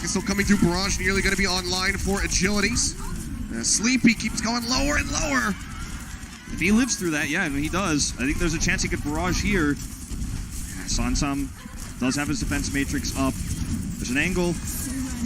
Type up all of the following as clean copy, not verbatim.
rockets still coming through. Barrage nearly going to be online for Agilities. Sleepy keeps going lower and lower. If he lives through that, yeah, and he does, I think there's a chance he could barrage here. Sansam does have his defense matrix up. There's an angle.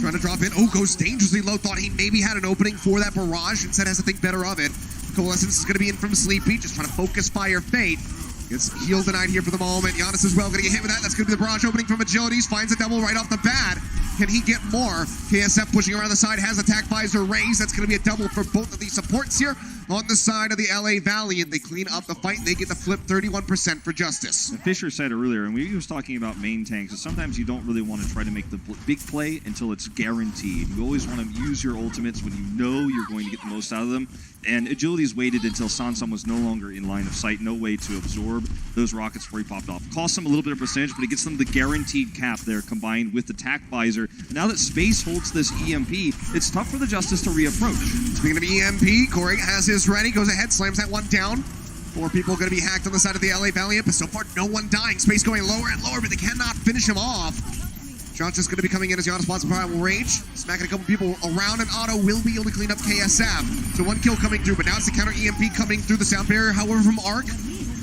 Trying to drop in. Oh, goes dangerously low. Thought he maybe had an opening for that barrage. Instead has to think better of it. Coalescence is going to be in from Sleepy. Just trying to focus fire Fate. Gets heal denied here for the moment. Giannis as well going to get hit with that. That's going to be the barrage opening from Agilities. Finds a double right off the bat. Can he get more? KSF pushing around the side. Has attack visor raised. That's going to be a double for both of these supports here. On the side of the LA Valiant, they clean up the fight. They get the flip 31% for Justice. And Fisher said earlier, and we was talking about main tanks, that sometimes you don't really want to try to make the big play until it's guaranteed. You always want to use your ultimates when you know you're going to get the most out of them. And Agilities waited until Sansam was no longer in line of sight, no way to absorb those rockets before he popped off. Costs him a little bit of percentage, but it gets them the guaranteed cap there combined with the attack visor. And now that Space holds this EMP, it's tough for the Justice to reapproach. Speaking of EMP, Corey has his ready, goes ahead, slams that one down. 4 people going to be hacked on the side of the LA Valiant, but so far no one dying. Space going lower and lower, but they cannot finish him off. Johnson's going to be coming in as Giannis spots Primal Rage, smacking a couple people around, and Otto will be able to clean up KSF. So 1 kill coming through, but now it's the counter EMP coming through the sound barrier. However, from Arc,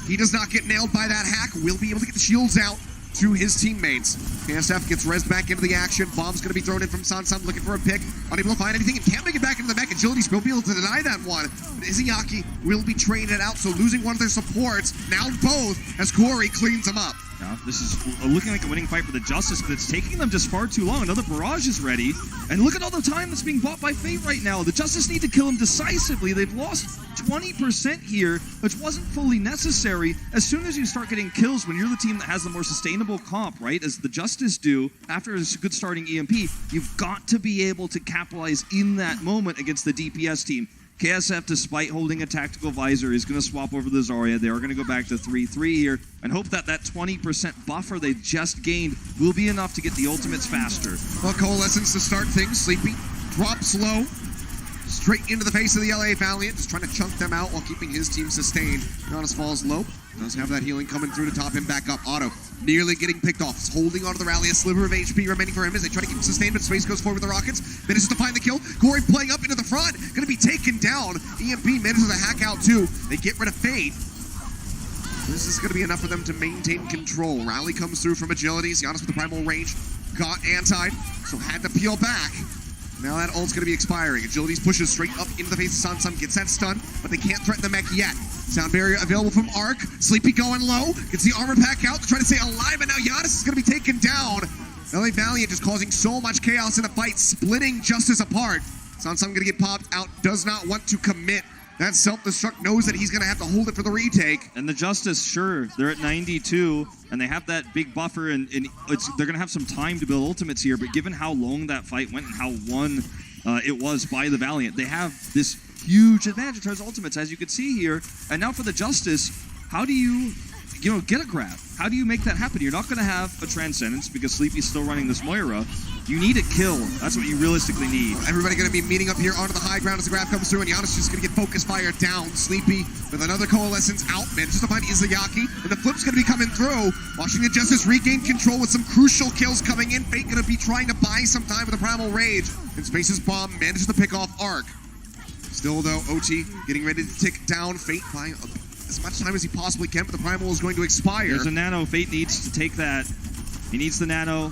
he does not get nailed by that hack. Will be able to get the shields out to his teammates. KSF gets rezzed back into the action. Bomb's going to be thrown in from Sansam, looking for a pick. Unable to find anything and can't make it back into the mech. Agilities will be able to deny that one. But Izayaki will be traded out, so losing one of their supports. Now both, as Corey cleans them up. Yeah, this is looking like a winning fight for the Justice, but it's taking them just far too long. Another barrage is ready, and look at all the time that's being bought by Fate right now. The Justice need to kill him decisively. They've lost 20% here, which wasn't fully necessary. As soon as you start getting kills, when you're the team that has the more sustainable comp, right, as the Justice do, after a good starting EMP, you've got to be able to capitalize in that moment against the DPS team. KSF, despite holding a tactical visor, is going to swap over the Zarya. They are going to go back to 3-3 here and hope that that 20% buffer they just gained will be enough to get the ultimates faster. Well, Coalescence to start things. Sleepy drops low, straight into the face of the LA Valiant, just trying to chunk them out while keeping his team sustained. Giannis falls low. Does have that healing coming through to top him back up. Otto nearly getting picked off. He's holding onto the rally. A sliver of HP remaining for him as they try to keep him sustained, but Space goes forward with the rockets. Manages to find the kill. Corey playing up into the front. Going to be taken down. EMP manages to hack out too. They get rid of Fate. This is going to be enough for them to maintain control. Rally comes through from Agilities. Giannis with the primal range. Got antied, so had to peel back. Now that ult's going to be expiring. Agilities pushes straight up into the face of Sansam, gets that stun, but they can't threaten the mech yet. Sound barrier available from Arc. Sleepy going low, gets the armor pack out to try to stay alive, and now Giannis is going to be taken down. LA Valiant just causing so much chaos in the fight, splitting Justice apart. Sansam going to get popped out, does not want to commit. That self-destruct, knows that he's going to have to hold it for the retake. And the Justice, sure, they're at 92, and they have that big buffer, and they're going to have some time to build ultimates here, but given how long that fight went and how won it was by the Valiant, they have this huge advantage towards ultimates, as you can see here. And now for the Justice, how do you get a grab? How do you make that happen? You're not going to have a Transcendence because Sleepy's still running this Moira. You need a kill. That's what you realistically need. Everybody going to be meeting up here onto the high ground as the grab comes through, and Giannis just going to get focus fire down. Sleepy with another Coalescence out, manages to find Izayaki, and the flip's going to be coming through. Watching the Justice regain control with some crucial kills coming in. Fate going to be trying to buy some time with a Primal Rage, and Space's bomb manages to pick off Arc. Still though, OT getting ready to tick down. Fate buying as much time as he possibly can, but the Primal is going to expire. There's a nano. Fate needs to take that. He needs the nano.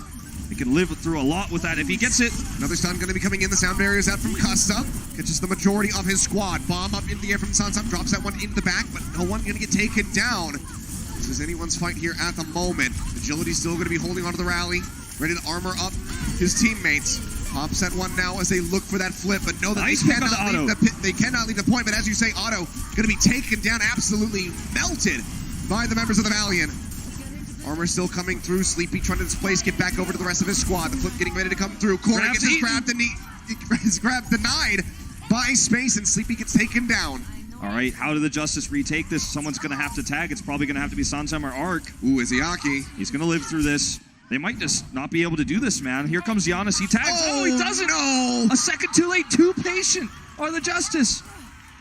He can live through a lot with that if he gets it. Another stun going to be coming in. The sound barrier is out from Costa. Catches the majority of his squad. Bomb up into the air from Sansam. Drops that one in the back, but no one going to get taken down. This is anyone's fight here at the moment. Agility's still going to be holding onto the rally. Ready to armor up his teammates. Pops that one now as they look for that flip, but know that nice they cannot leave the point. But as you say, Otto going to be taken down, absolutely melted by the members of the Valiant. Armor still coming through. Sleepy trying to displace, get back over to the rest of his squad. The flip getting ready to come through. Corey gets his grab denied by Space, and Sleepy gets taken down. All right, how do the Justice retake this? Someone's going to have to tag. It's probably going to have to be Sansam or Arc. Ooh, Izayaki. He's going to live through this. They might just not be able to do this, man. Here comes Giannis. He tags. Oh, he doesn't. No. A second too late. Too patient are the Justice.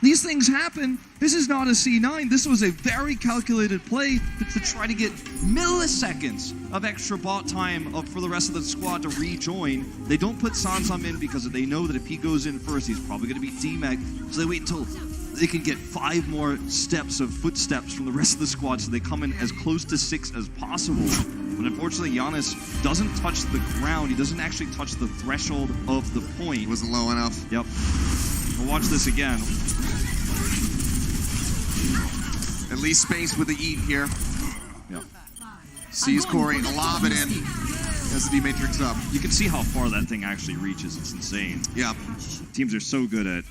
These things happen. This is not a C9. This was a very calculated play to try to get milliseconds of extra bot time for the rest of the squad to rejoin. They don't put Sansam in because they know that if he goes in first, he's probably going to beat D-Mag. So they wait until they can get 5 more steps of footsteps from the rest of the squad, so they come in as close to 6 as possible. But unfortunately, Giannis doesn't touch the ground. He doesn't actually touch the threshold of the point. It wasn't low enough. Yep. We'll watch this again. At least space with the eat here. Yep. Sees Corey lob it in as the D-Matrix up. You can see how far that thing actually reaches. It's insane. Yeah. Teams are so good at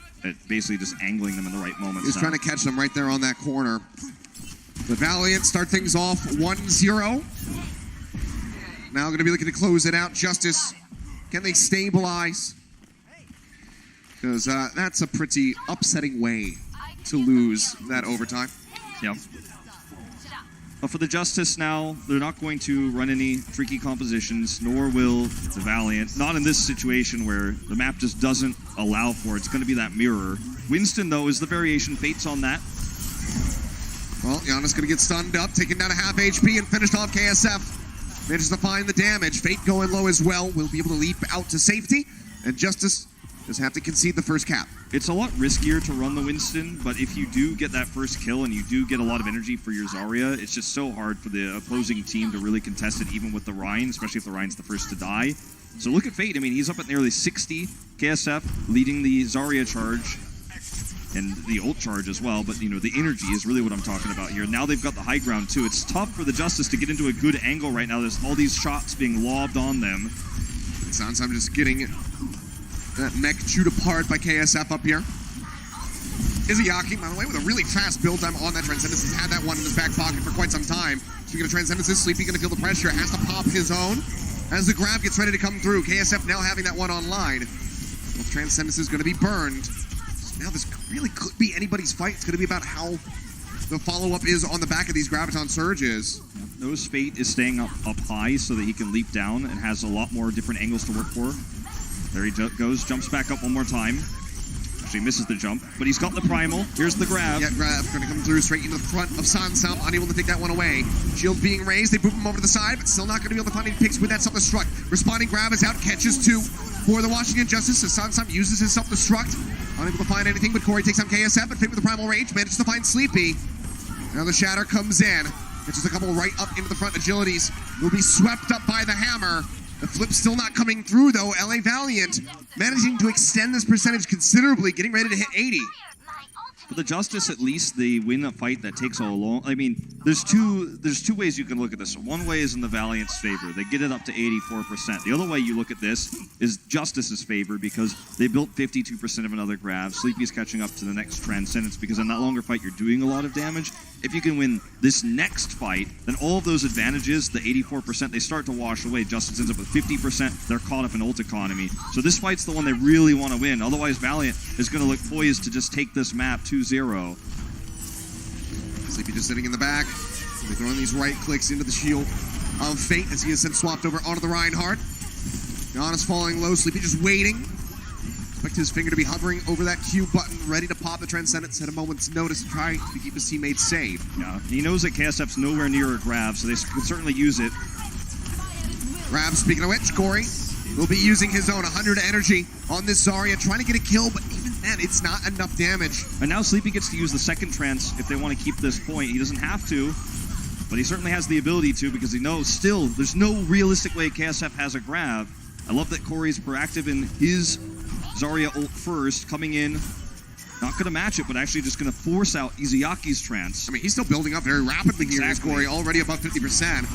basically just angling them in the right moments. He's trying to catch them right there on that corner. The Valiant start things off 1-0. Now going to be looking to close it out. Justice, can they stabilize? Because that's a pretty upsetting way to lose that overtime. Yep. But for the Justice now, they're not going to run any tricky compositions, nor will the Valiant. Not in this situation where the map just doesn't allow for it. It's going to be that mirror. Winston, though, is the variation. Fate's on that. Well, Giannis going to get stunned up, taken down a half HP, and finished off KSF. Manages to find the damage. Fate going low as well. Will be able to leap out to safety. And Justice just have to concede the first cap. It's a lot riskier to run the Winston, but if you do get that first kill and you do get a lot of energy for your Zarya, it's just so hard for the opposing team to really contest it, even with the Rein, especially if the Rein's the first to die. So look at Fate. I mean, he's up at nearly 60. KSF leading the Zarya charge and the ult charge as well, but, you know, the energy is really what I'm talking about here. Now they've got the high ground, too. It's tough for the Justice to get into a good angle right now. There's all these shots being lobbed on them. It sounds I'm just getting that mech chewed apart by KSF up here. Izayaki, by the way, with a really fast build time on that Transcendence. He's had that one in his back pocket for quite some time. Speaking of Transcendences, Sleepy going to feel the pressure. Has to pop his own as the grab gets ready to come through. KSF now having that one online. Well, Transcendence is going to be burned. So now this really could be anybody's fight. It's going to be about how the follow-up is on the back of these Graviton Surges. Notice Fate is staying up high so that he can leap down and has a lot more different angles to work for. There he goes, jumps back up one more time. Actually misses the jump, but he's got the primal. Here's the grab. Yeah, grab going to come through straight into the front of Sansam, unable to take that one away. Shield being raised, they boop him over to the side, but still not going to be able to find any picks with that self-destruct. Responding grab is out, catches 2 for the Washington Justice as Sansam uses his self-destruct. Unable to find anything, but Corey takes on KSF, but Fate with the primal rage manages to find Sleepy. Now the Shatter comes in. It's just a couple right up into the front. Agilities will be swept up by the hammer. The flip still not coming through, though. LA Valiant managing to extend this percentage considerably, getting ready to hit 80. For the Justice, at least, they win a fight that takes a long... I mean, there's two ways you can look at this. One way is in the Valiant's favor. They get it up to 84%. The other way you look at this is Justice's favor because they built 52% of another grab. Sleepy's catching up to the next Transcendence because in that longer fight, you're doing a lot of damage. If you can win this next fight, then all of those advantages, the 84%, they start to wash away. Justice ends up with 50%. They're caught up in ult economy. So this fight's the one they really want to win. Otherwise, Valiant is going to look poised to just take this map 2-0. Sleepy just sitting in the back. They're throwing these right clicks into the shield of Fate as he is then swapped over onto the Reinhardt. Giannis falling low. Sleepy just waiting. Expect his finger to be hovering over that Q button, ready to pop the Transcendence at a moment's notice to try to keep his teammates safe. Yeah, he knows that KSF's nowhere near a grab, so they can certainly use it. Grab, speaking of which, Corey will be using his own 100 energy on this Zarya, trying to get a kill, but even then, it's not enough damage. And now Sleepy gets to use the second Trance if they want to keep this point. He doesn't have to, but he certainly has the ability to because he knows still there's no realistic way KSF has a grab. I love that Corey's proactive in his Zarya ult first, coming in, not going to match it, but actually just going to force out Izayaki's Trance. I mean, he's still building up very rapidly here. Exactly. Corey already above 50%.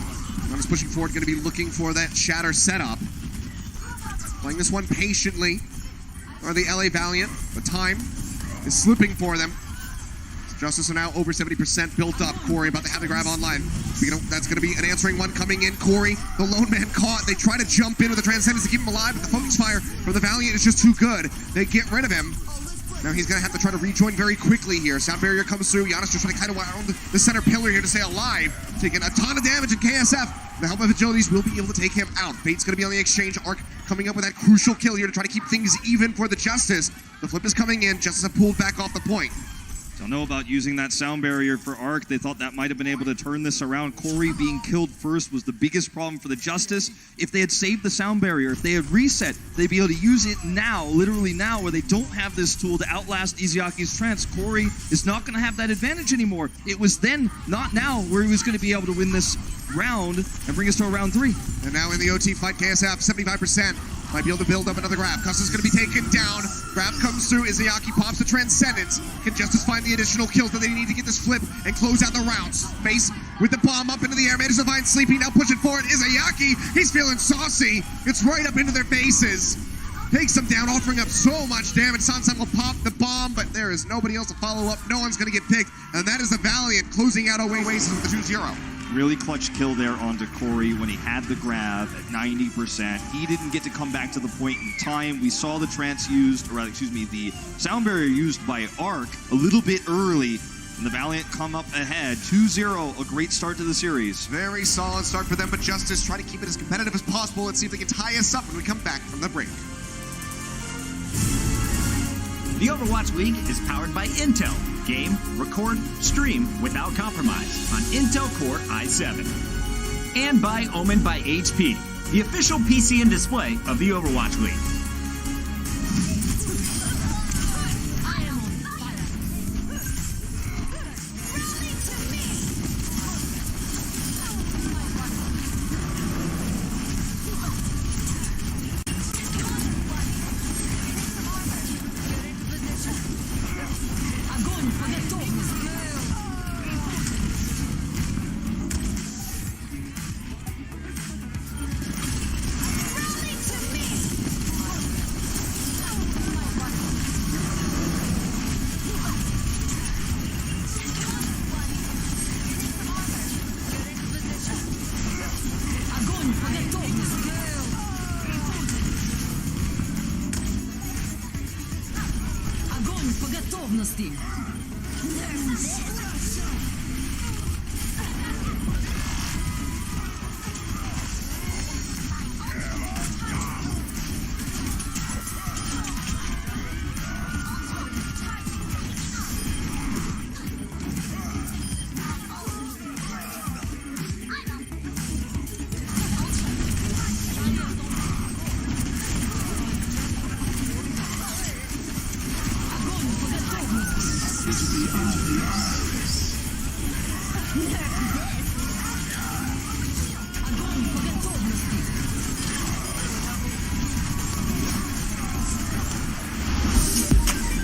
Giannis pushing forward, going to be looking for that Shatter setup. Playing this one patiently are the LA Valiant. The time is slipping for them. Justice are now over 70% built up. Corey about to have the grab online. That's going to be an answering one coming in. Corey, the lone man caught. They try to jump in with the Transcendence to keep him alive, but the focus fire from the Valiant is just too good. They get rid of him. Now he's going to have to try to rejoin very quickly here. Sound barrier comes through. Giannis just trying to kite around the center pillar here to stay alive. Taking a ton of damage, and KSF The help of agilities will be able to take him out. Fate's going to be on the exchange arc, coming up with that crucial kill here to try to keep things even for the Justice. The flip is coming in. Justice have pulled back off the point. Don't know about using that sound barrier for Arc. They thought that might have been able to turn this around. Corey being killed first was the biggest problem for the Justice. If they had saved the sound barrier, if they had reset, they'd be able to use it now, literally now, where they don't have this tool to outlast Izyaki's trance. Corey is not going to have that advantage anymore. It was then, not now, where he was going to be able to win this round and bring us to a round 3. And now in the OT fight, KSF, 75%. Might be able to build up another grab. Custer's going to be taken down. Grab comes through. Izayaki pops the Transcendence. Can Justice find the additional kills that they need to get this flip and close out the rounds? Face with the bomb up into the air. Manages to find Sleepy. Now pushing forward. Izayaki, he's feeling saucy. It's right up into their faces. Takes them down, offering up so much damage. Sunset will pop the bomb, but there is nobody else to follow up. No one's going to get picked. And that is the Valiant closing out Oasis with the 2-0. Really clutch kill there onto Corey when he had the grab at 90%. He didn't get to come back to the point in time. We saw the trance used, or rather, excuse me, the sound barrier used by Arc a little bit early, and the Valiant come up ahead. 2-0, a great start to the series. Very solid start for them, but Justice try to keep it as competitive as possible and see if they can tie us up when we come back from the break. The Overwatch League is powered by Intel. Game, record, stream without compromise on Intel Core i7. And by Omen by HP, the official PC and display of the Overwatch League.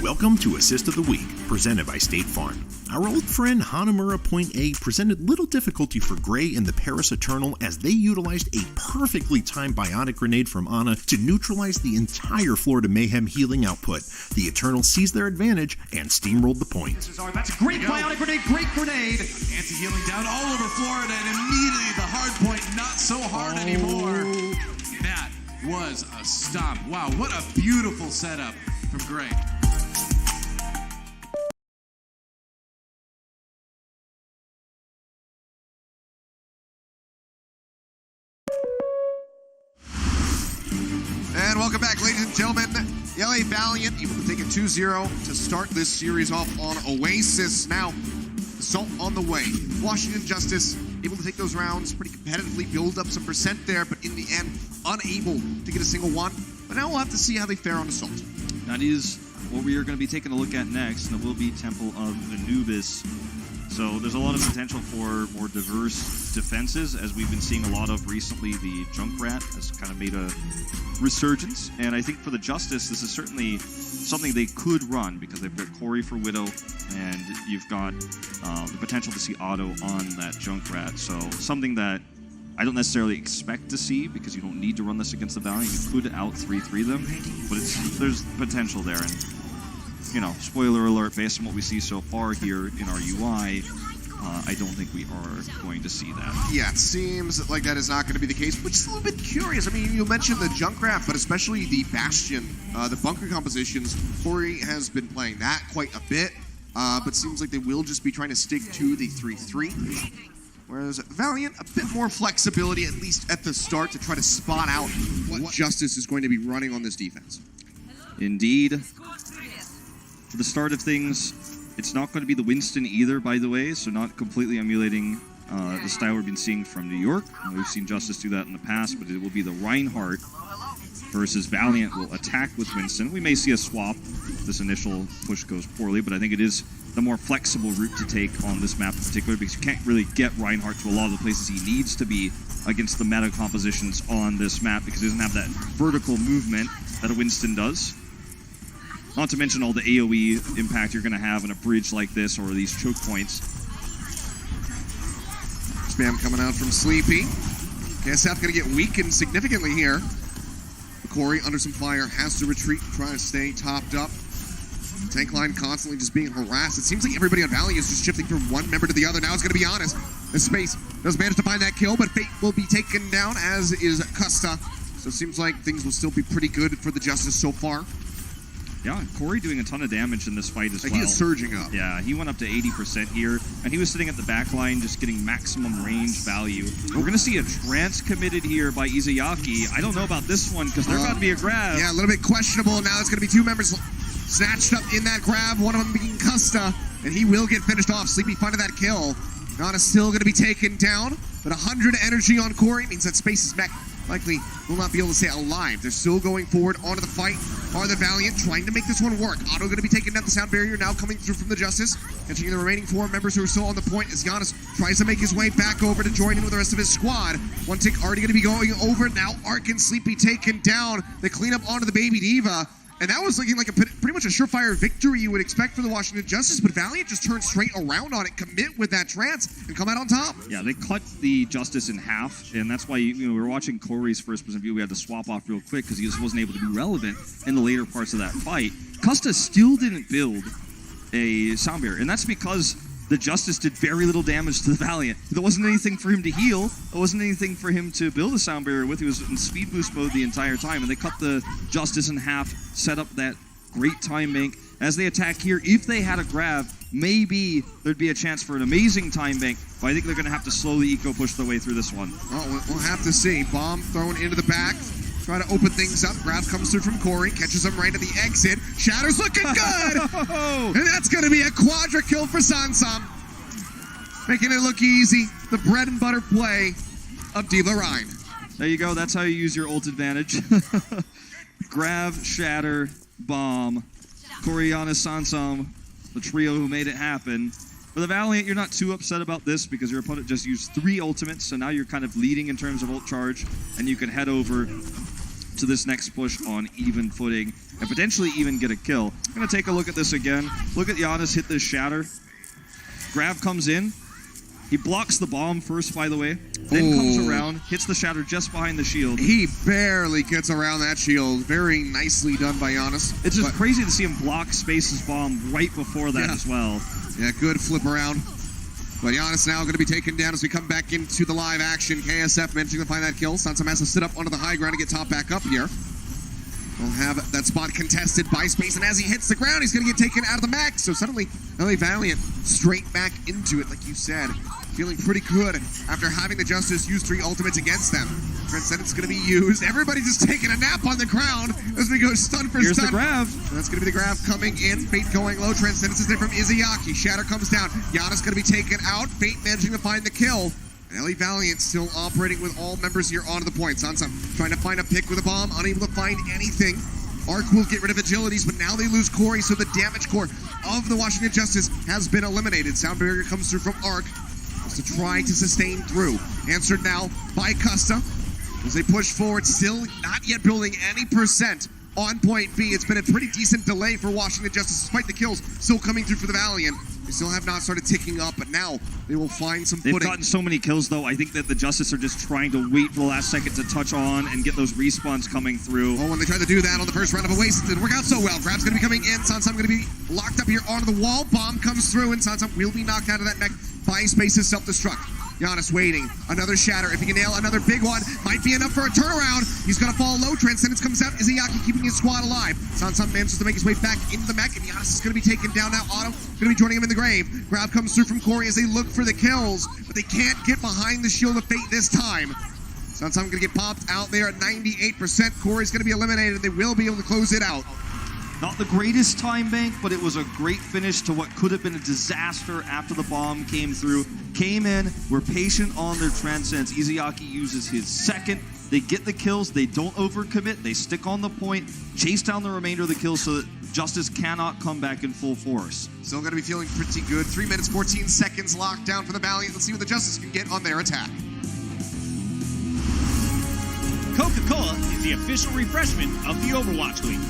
Welcome to Assist of the Week, presented by State Farm. Our old friend Hanamura Point A presented little difficulty for Gray and the Paris Eternal as they utilized a perfectly timed bionic grenade from Ana to neutralize the entire Florida Mayhem healing output. The Eternal seized their advantage and steamrolled the point. That's a great bionic grenade, great grenade. Anti-healing down all over Florida, and immediately the hard point not so hard anymore. That was a stomp. Wow, what a beautiful setup from Gray. And welcome back, ladies and gentlemen. The LA Valiant able to take a 2-0 to start this series off on Oasis. Now, Assault on the way. Washington Justice able to take those rounds pretty competitively, build up some percent there, but in the end, unable to get a single one. But now we'll have to see how they fare on Assault. That is what we are going to be taking a look at next, and it will be Temple of Anubis. So there's a lot of potential for more diverse defenses, as we've been seeing a lot of recently. The Junkrat has kind of made a resurgence, and I think for the Justice, this is certainly something they could run, because they've got Corey for Widow, and you've got the potential to see Otto on that Junkrat. So something that I don't necessarily expect to see, because you don't need to run this against the Valiant. You could out 3-3 them, but there's potential there. And you know, spoiler alert, based on what we see so far here in our UI, I don't think we are going to see that. Yeah, it seems like that is not going to be the case, which is a little bit curious. I mean, you mentioned the Junkrat, but especially the Bastion, the bunker compositions. Corey has been playing that quite a bit, but seems like they will just be trying to stick to the 3-3. Whereas Valiant, a bit more flexibility, at least at the start, to try to spot out what Justice is going to be running on this defense. Indeed. For the start of things, it's not going to be the Winston either, by the way, so not completely emulating the style we've been seeing from New York. We've seen Justice do that in the past, but it will be the Reinhardt versus Valiant will attack with Winston. We may see a swap if this initial push goes poorly, but I think it is the more flexible route to take on this map in particular, because you can't really get Reinhardt to a lot of the places he needs to be against the meta compositions on this map, because he doesn't have that vertical movement that a Winston does. Not to mention all the AoE impact you're going to have in a bridge like this or these choke points. Spam coming out from Sleepy. KSF going to get weakened significantly here. Corey under some fire, has to retreat, try to stay topped up. Tank line constantly just being harassed. It seems like everybody on Valley is just shifting from one member to the other. Now it's going to be honest. The Space does manage to find that kill, but Fate will be taken down, as is Custa. So it seems like things will still be pretty good for the Justice so far. Yeah, Corey doing a ton of damage in this fight as well. He is surging up. Yeah, he went up to 80% here, and he was sitting at the back line just getting maximum range value. We're going to see a trance committed here by Izayaki. I don't know about this one, because they're about to be a grab. Yeah, a little bit questionable. Now it's going to be two members snatched up in that grab, one of them being Custa, and he will get finished off. Sleepy finding that kill. Nana's still going to be taken down, but 100 energy on Corey means that Space's mech likely will not be able to stay alive. They're still going forward onto the fight. Are the Valiant trying to make this one work? Otto going to be taking down the sound barrier, now coming through from the Justice. Catching the remaining 4 members who are still on the point as Giannis tries to make his way back over to join in with the rest of his squad. One tick already going to be going over. Now Ark and Sleepy taken down. They clean up onto the Baby Diva. And that was looking like pretty much a surefire victory you would expect for the Washington Justice, but Valiant just turned straight around on it, commit with that trance, and come out on top. Yeah, they cut the Justice in half, and that's why we were watching Corey's first-person view. We had to swap off real quick because he just wasn't able to be relevant in the later parts of that fight. Custa still didn't build a sound barrier, and that's because the Justice did very little damage to the Valiant. There wasn't anything for him to heal. There wasn't anything for him to build a sound barrier with. He was in speed boost mode the entire time, and they cut the Justice in half, set up that great time bank. As they attack here, if they had a grab, maybe there'd be a chance for an amazing time bank, but I think they're going to have to slowly eco-push their way through this one. Oh, we'll have to see. Bomb thrown into the back. Try to open things up. Grab comes through from Corey. Catches him right at the exit. Shatter's looking good! And that's going to be a quadra kill for Sansam. Making it look easy. The bread and butter play of Diva Rhine. There you go. That's how you use your ult advantage. Grab, Shatter, Bomb, Coriolis, Sansam, the trio who made it happen. For the Valiant, you're not too upset about this because your opponent just used 3 ultimates, so now you're kind of leading in terms of ult charge, and you can head over to this next push on even footing and potentially even get a kill. I'm going to take a look at this again. Look at Giannis hit this Shatter. Grab comes in. He blocks the bomb first, by the way, then comes around, hits the Shatter just behind the shield. He barely gets around that shield. Very nicely done by Giannis. It's just crazy to see him block Space's bomb right before that as well. Yeah, good flip around. But Giannis now going to be taken down as we come back into the live action. KSF managing to find that kill. Sansam has to sit up onto the high ground and get top back up here. We'll have that spot contested by Space, and as he hits the ground, he's going to get taken out of the max. So suddenly, LA Valiant straight back into it, like you said. Feeling pretty good after having the Justice use 3 ultimates against them. Transcendence going to be used. Everybody just taking a nap on the ground as we go stun for Here's stun. the grab. And that's going to be the grab coming in. Fate going low. Transcendence is there from Izayaki. Shatter comes down. Giannis going to be taken out. Fate managing to find the kill. LA Valiant still operating with all members here onto the point. Sansam trying to find a pick with a bomb, unable to find anything. Ark will get rid of agilities, but now they lose Corey, so the damage core of the Washington Justice has been eliminated. Sound barrier comes through from Ark to try to sustain through. Answered now by Custa as they push forward, still not yet building any percent on point B. It's been a pretty decent delay for Washington Justice, despite the kills still coming through for the Valiant. They still have not started ticking up, but now they will find some footing. They've gotten so many kills, though. I think that the Justice are just trying to wait for the last second to touch on and get those respawns coming through. Oh, when they tried to do that on the first round of Oasis, it didn't work out so well. Grab's going to be coming in. Sansam going to be locked up here onto the wall. Bomb comes through, and Sansam will be knocked out of that mech by Space's self-destruct. Giannis waiting. Another shatter. If he can nail another big one, might be enough for a turnaround. He's going to fall low. Transcendence comes out. Izayaki keeping his squad alive. Sansan manages to make his way back into the mech, and Giannis is going to be taken down now. Otto going to be joining him in the grave. Grab comes through from Corey as they look for the kills, but they can't get behind the Shield of Fate this time. Sansan going to get popped out there at 98%. Corey's going to be eliminated. They will be able to close it out. Not the greatest time bank, but it was a great finish to what could have been a disaster after the bomb came through. Came in, were patient on their transcends. Izayaki uses his second. They get the kills. They don't overcommit. They stick on the point, chase down the remainder of the kills so that Justice cannot come back in full force. Still going to be feeling pretty good. 3 minutes, 14 seconds locked down for the Valiant. Let's see what the Justice can get on their attack. Coca-Cola is the official refreshment of the Overwatch League.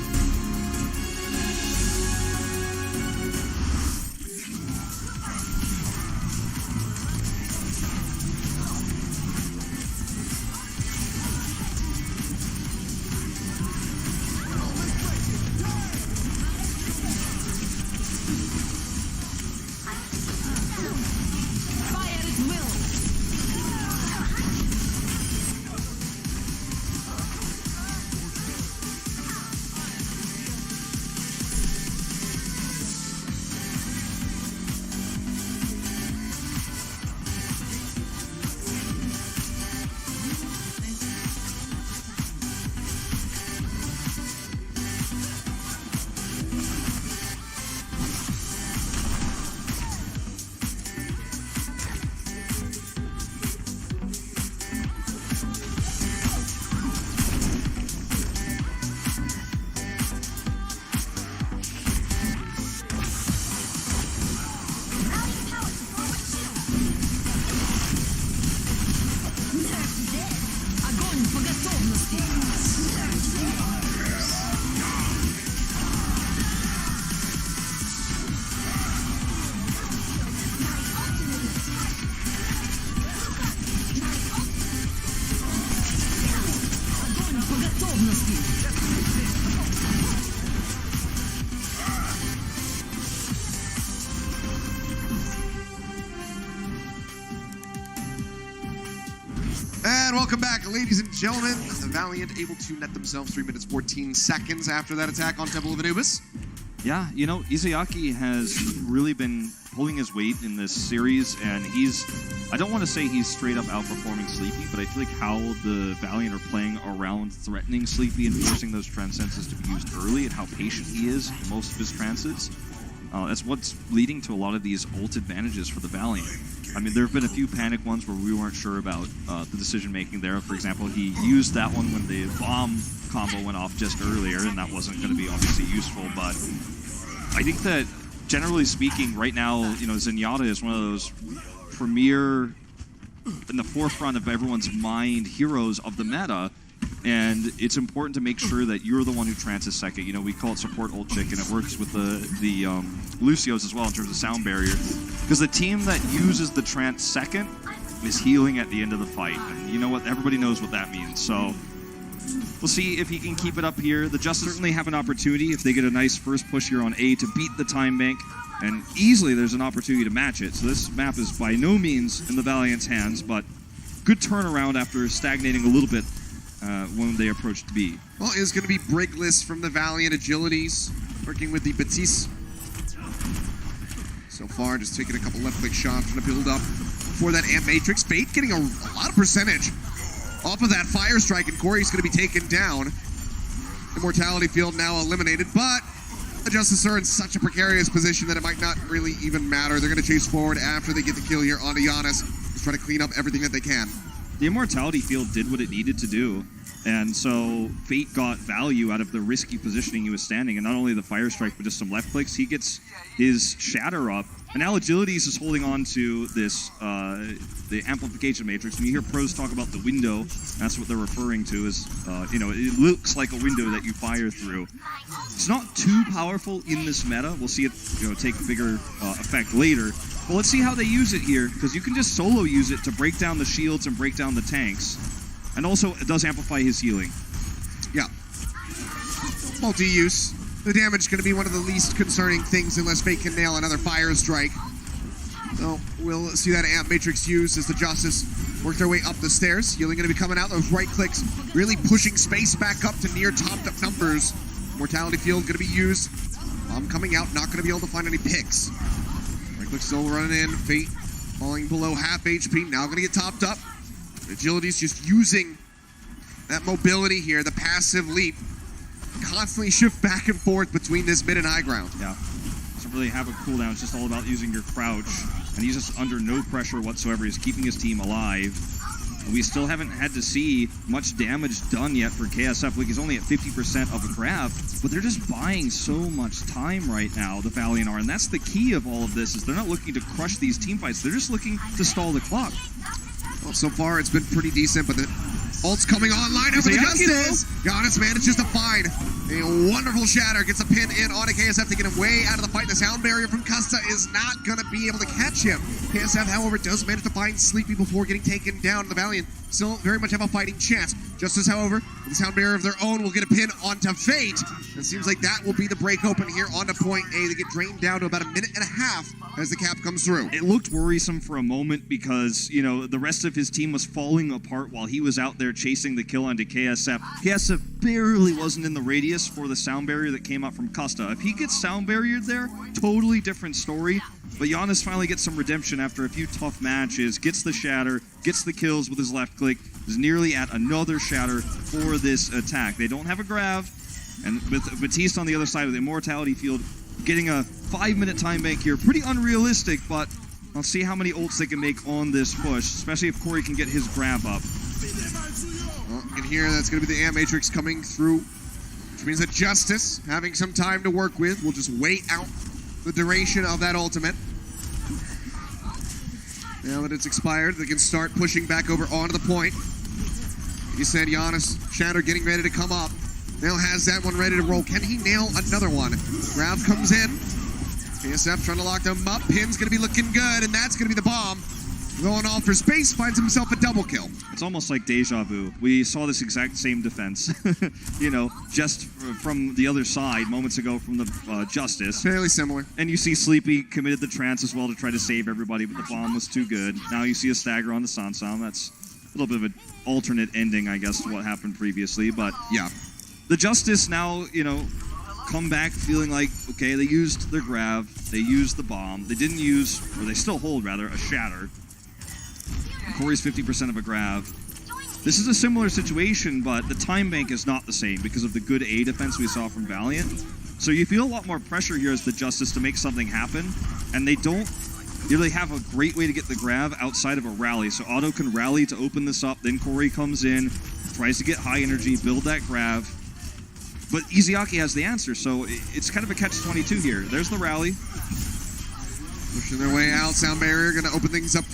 And welcome back, ladies and gentlemen. The Valiant able to net themselves 3 minutes, 14 seconds after that attack on Temple of Anubis. Yeah, you know, Izayaki has really been pulling his weight in this series, and I don't want to say he's straight up outperforming Sleepy, but I feel like how the Valiant are playing around threatening Sleepy and forcing those transcenses to be used early, and how patient he is in most of his trances. That's what's leading to a lot of these ult advantages for the Valiant. I mean, there have been a few panic ones where we weren't sure about the decision-making there. For example, he used that one when the bomb combo went off just earlier, and that wasn't going to be obviously useful. But I think that, generally speaking, right now, you know, Zenyatta is one of those premier, in the forefront of everyone's mind, heroes of the meta. And it's important to make sure that you're the one who trances second. You know, we call it support ult chick, and it works with the Lucios as well in terms of sound barrier. Because the team that uses the trance second is healing at the end of the fight. And you know what? Everybody knows what that means. So we'll see if he can keep it up here. The Justice certainly have an opportunity if they get a nice first push here on A to beat the time bank. And easily there's an opportunity to match it. So this map is by no means in the Valiant's hands, but good turnaround after stagnating a little bit when they approached B. Well, it is going to be Briggless from the Valiant Agilities, working with the Batiste. So far, just taking a couple left-click shots, trying to build up for that Amp Matrix. Fate getting a lot of percentage off of that Fire Strike, and Corey's going to be taken down. Immortality Field now eliminated, but the Justice are in such a precarious position that it might not really even matter. They're going to chase forward after they get the kill here onto Giannis. Just try to clean up everything that they can. The Immortality Field did what it needed to do, and so Fate got value out of the risky positioning he was standing, and not only the Fire Strike, but just some left clicks. He gets his Shatter up, and now Agilities is holding on to this, the Amplification Matrix. When you hear pros talk about the window, that's what they're referring to as, you know, it looks like a window that you fire through. It's not too powerful in this meta. We'll see it, you know, take bigger effect later. But let's see how they use it here, because you can just solo use it to break down the shields and break down the tanks. And also, it does amplify his healing. Yeah. Multi-use. The damage is going to be one of the least concerning things unless Fate can nail another Fire Strike. So we'll see that Amp Matrix used as the Justice work their way up the stairs. Healing going to be coming out. Those right clicks really pushing space back up to near topped up numbers. Mortality Field going to be used. Bomb coming out. Not going to be able to find any picks. Right click still running in. Fate falling below half HP. Now going to get topped up. Agility's just using that mobility here. The passive leap. Constantly shift back and forth between this mid and high ground. Yeah. Doesn't really have a cooldown. It's just all about using your crouch. And he's just under no pressure whatsoever. He's keeping his team alive. And we still haven't had to see much damage done yet for KSF. Like, he's only at 50% of a grab. But they're just buying so much time right now, the Valiant are. And that's the key of all of this, is they're not looking to crush these team fights. They're just looking to stall the clock. Well, so far it's been pretty decent, but the ult's coming online now for the Justice. Giannis manages to find a wonderful shatter. Gets a pin in on a KSF to get him way out of the fight. The sound barrier from Custa is not going to be able to catch him. KSF, however, does manage to find Sleepy before getting taken down. The Valiant still very much have a fighting chance. Justice, however, with the sound barrier of their own, will get a pin onto Fate. It seems like that will be the break open here onto point A. They get drained down to about a minute and a half as the cap comes through. It looked worrisome for a moment because, you know, the rest of his team was falling apart while he was out there chasing the kill onto KSF. KSF barely wasn't in the radius for the sound barrier that came out from Custa. If he gets sound barriered there, totally different story. But Giannis finally gets some redemption after a few tough matches, gets the shatter, gets the kills with his left click, is nearly at another shatter for this attack. They don't have a grav, and with Batiste on the other side of the Immortality Field, getting a 5-minute time bank here, pretty unrealistic, but I'll see how many ults they can make on this push, especially if Corey can get his grab up. Well, you can hear that's going to be the Amp Matrix coming through, which means that Justice, having some time to work with, will just wait out the duration of that ultimate. Now that it's expired, they can start pushing back over onto the point. You said Giannis, Shatter getting ready to come up. Now has that one ready to roll. Can he nail another one? Grab comes in. KSF trying to lock them up. Pin's going to be looking good, and that's going to be the bomb. Going off for space, finds himself a double kill. It's almost like deja vu. We saw this exact same defense, you know, just from the other side moments ago from the Justice. Fairly similar. And you see Sleepy committed the trance as well to try to save everybody, but the bomb was too good. Now you see a stagger on the Sansan. That's a little bit of an alternate ending, I guess, to what happened previously. But yeah, the Justice now, you know, come back feeling like, okay, they used their grav, they used the bomb, they didn't use, or they still hold rather, a shatter. Corey's 50% of a grav. This is a similar situation, but the time bank is not the same because of the good A defense we saw from Valiant. So you feel a lot more pressure here as the Justice to make something happen, and they don't really have a great way to get the grav outside of a rally. So Otto can rally to open this up, then Corey comes in, tries to get high energy, build that grav. But Izayaki has the answer, so it's kind of a catch-22 here. There's the rally. Pushing their way out. Sound barrier going to open things up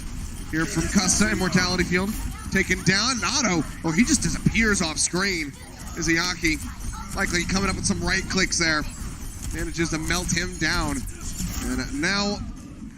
here from Custa. Immortality Field taken down. Otto, oh, he just disappears off screen. Izayaki likely coming up with some right clicks there. Manages to melt him down. And now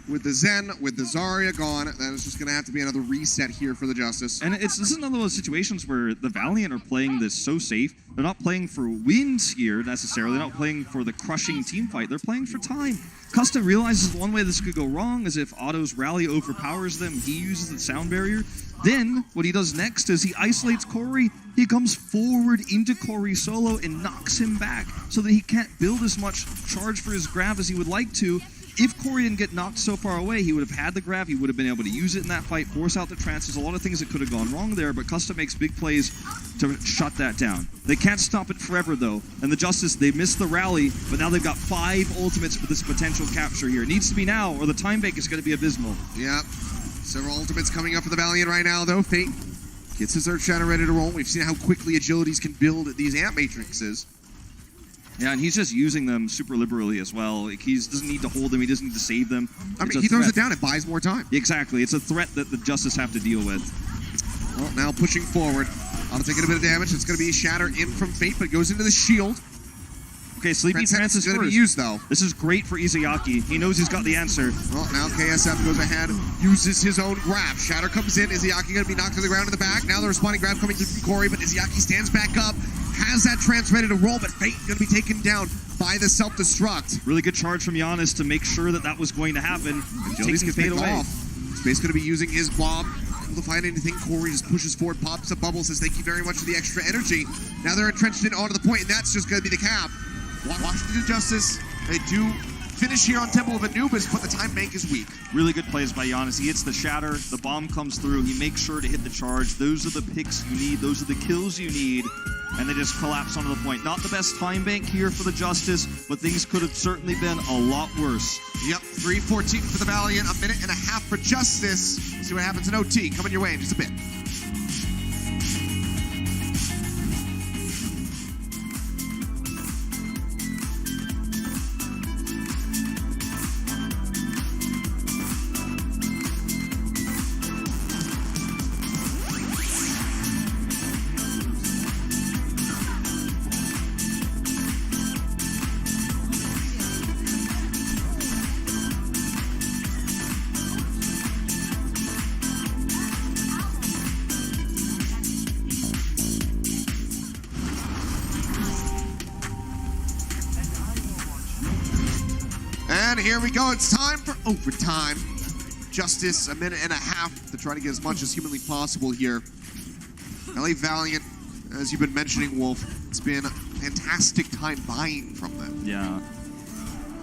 with the Zen, with the Zarya gone, that is just going to have to be another reset here for the Justice. And this is another of those situations where the Valiant are playing this so safe. They're not playing for wins here necessarily. They're not playing for the crushing team fight. They're playing for time. Custa realizes one way this could go wrong is if Otto's rally overpowers them, he uses the sound barrier. Then what he does next is he isolates Corey. He comes forward into Corey solo and knocks him back so that he can't build as much charge for his grab as he would like to. If Corey didn't get knocked so far away, he would have had the grab, he would have been able to use it in that fight, force out the trance. There's a lot of things that could have gone wrong there, but Custa makes big plays to shut that down. They can't stop it forever, though. And the Justice, they missed the rally, but now they've got 5 ultimates for this potential capture here. It needs to be now, or the time bank is going to be abysmal. Yeah, several ultimates coming up for the Valiant right now, though. Fate gets his Earth Shadow ready to roll. We've seen how quickly Agilities can build these Amp Matrixes. Yeah, and he's just using them super liberally as well. Like, he doesn't need to hold them. He doesn't need to save them. I mean, he throws it down. It buys more time. Exactly. It's a threat that the Justice have to deal with. Well, now pushing forward. Otto taking a bit of damage. It's going to be a shatter in from Fate, but it goes into the shield. Okay, Sleepy Trance is going to first. be used, though. This is great for Izayaki. He knows he's got the answer. Well, now KSF goes ahead, uses his own grab. Shatter comes in. Izayaki going to be knocked to the ground in the back. Now the responding grab coming through from Corey, but Izayaki stands back up. has that trance ready to roll, but Fate going to be taken down by the self-destruct. Really good charge from Giannis to make sure that that was going to happen. Jody's Taking gets Fate picked away. off. Space going to be using his bomb. Able to find anything. Corey just pushes forward, pops a bubble, says thank you very much for the extra energy. Now they're entrenched in onto the point, and that's just going to be the cap. Washington Justice, they do finish here on Temple of Anubis, but the time bank is weak. Really good plays by Giannis. He hits the shatter, the bomb comes through, he makes sure to hit the charge. Those are the picks you need, those are the kills you need, and they just collapse onto the point. Not the best time bank here for the Justice, but things could have certainly been a lot worse. Yep, 3:14 for the Valiant, a minute and a half for Justice. We'll see what happens in OT, coming your way in just a bit. And here we go. It's time for overtime. Justice, a minute and a half to try to get as much as humanly possible here. LA Valiant, as you've been mentioning, Wolf, it's been a fantastic time buying from them. Yeah.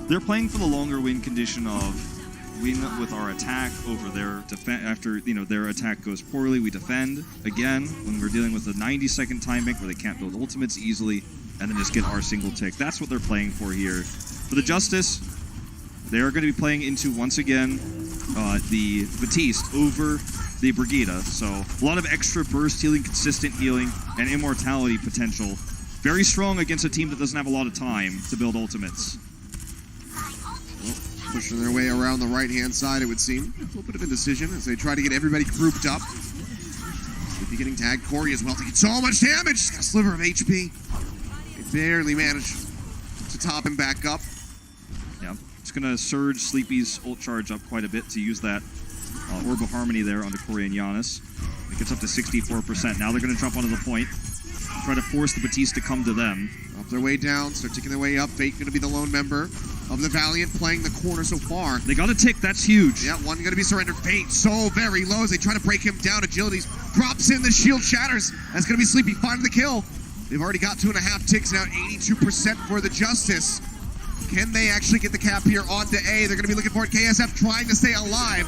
They're playing for the longer win condition of win with our attack over their defense. After, their attack goes poorly, we defend again when we're dealing with a 90-second time bank where they can't build ultimates easily and then just get our single tick. That's what they're playing for here. For the Justice, they are going to be playing into, once again, the Batiste over the Brigida. So a lot of extra burst healing, consistent healing, and immortality potential. Very strong against a team that doesn't have a lot of time to build ultimates. Well, pushing their way around the right-hand side, it would seem. A little bit of indecision as they try to get everybody grouped up. Sleepy getting tagged. Corey as well, taking so much damage. He's got a sliver of HP. They barely managed to top him back up. Yeah. It's going to surge Sleepy's ult charge up quite a bit to use that Orb of Harmony there onto Corey and Giannis. It gets up to 64%. Now they're going to jump onto the point, try to force the Batiste to come to them. Up their way down, start taking their way up. Fate going to be the lone member of the Valiant playing the corner so far. They got a tick, that's huge. Yeah, one going to be surrendered. Fate so very low as they try to break him down. Agilities drops in, the shield shatters. That's going to be Sleepy finding the kill. They've already got 2.5 ticks now, 82% for the Justice. Can they actually get the cap here onto A? They're going to be looking for it. KSF trying to stay alive.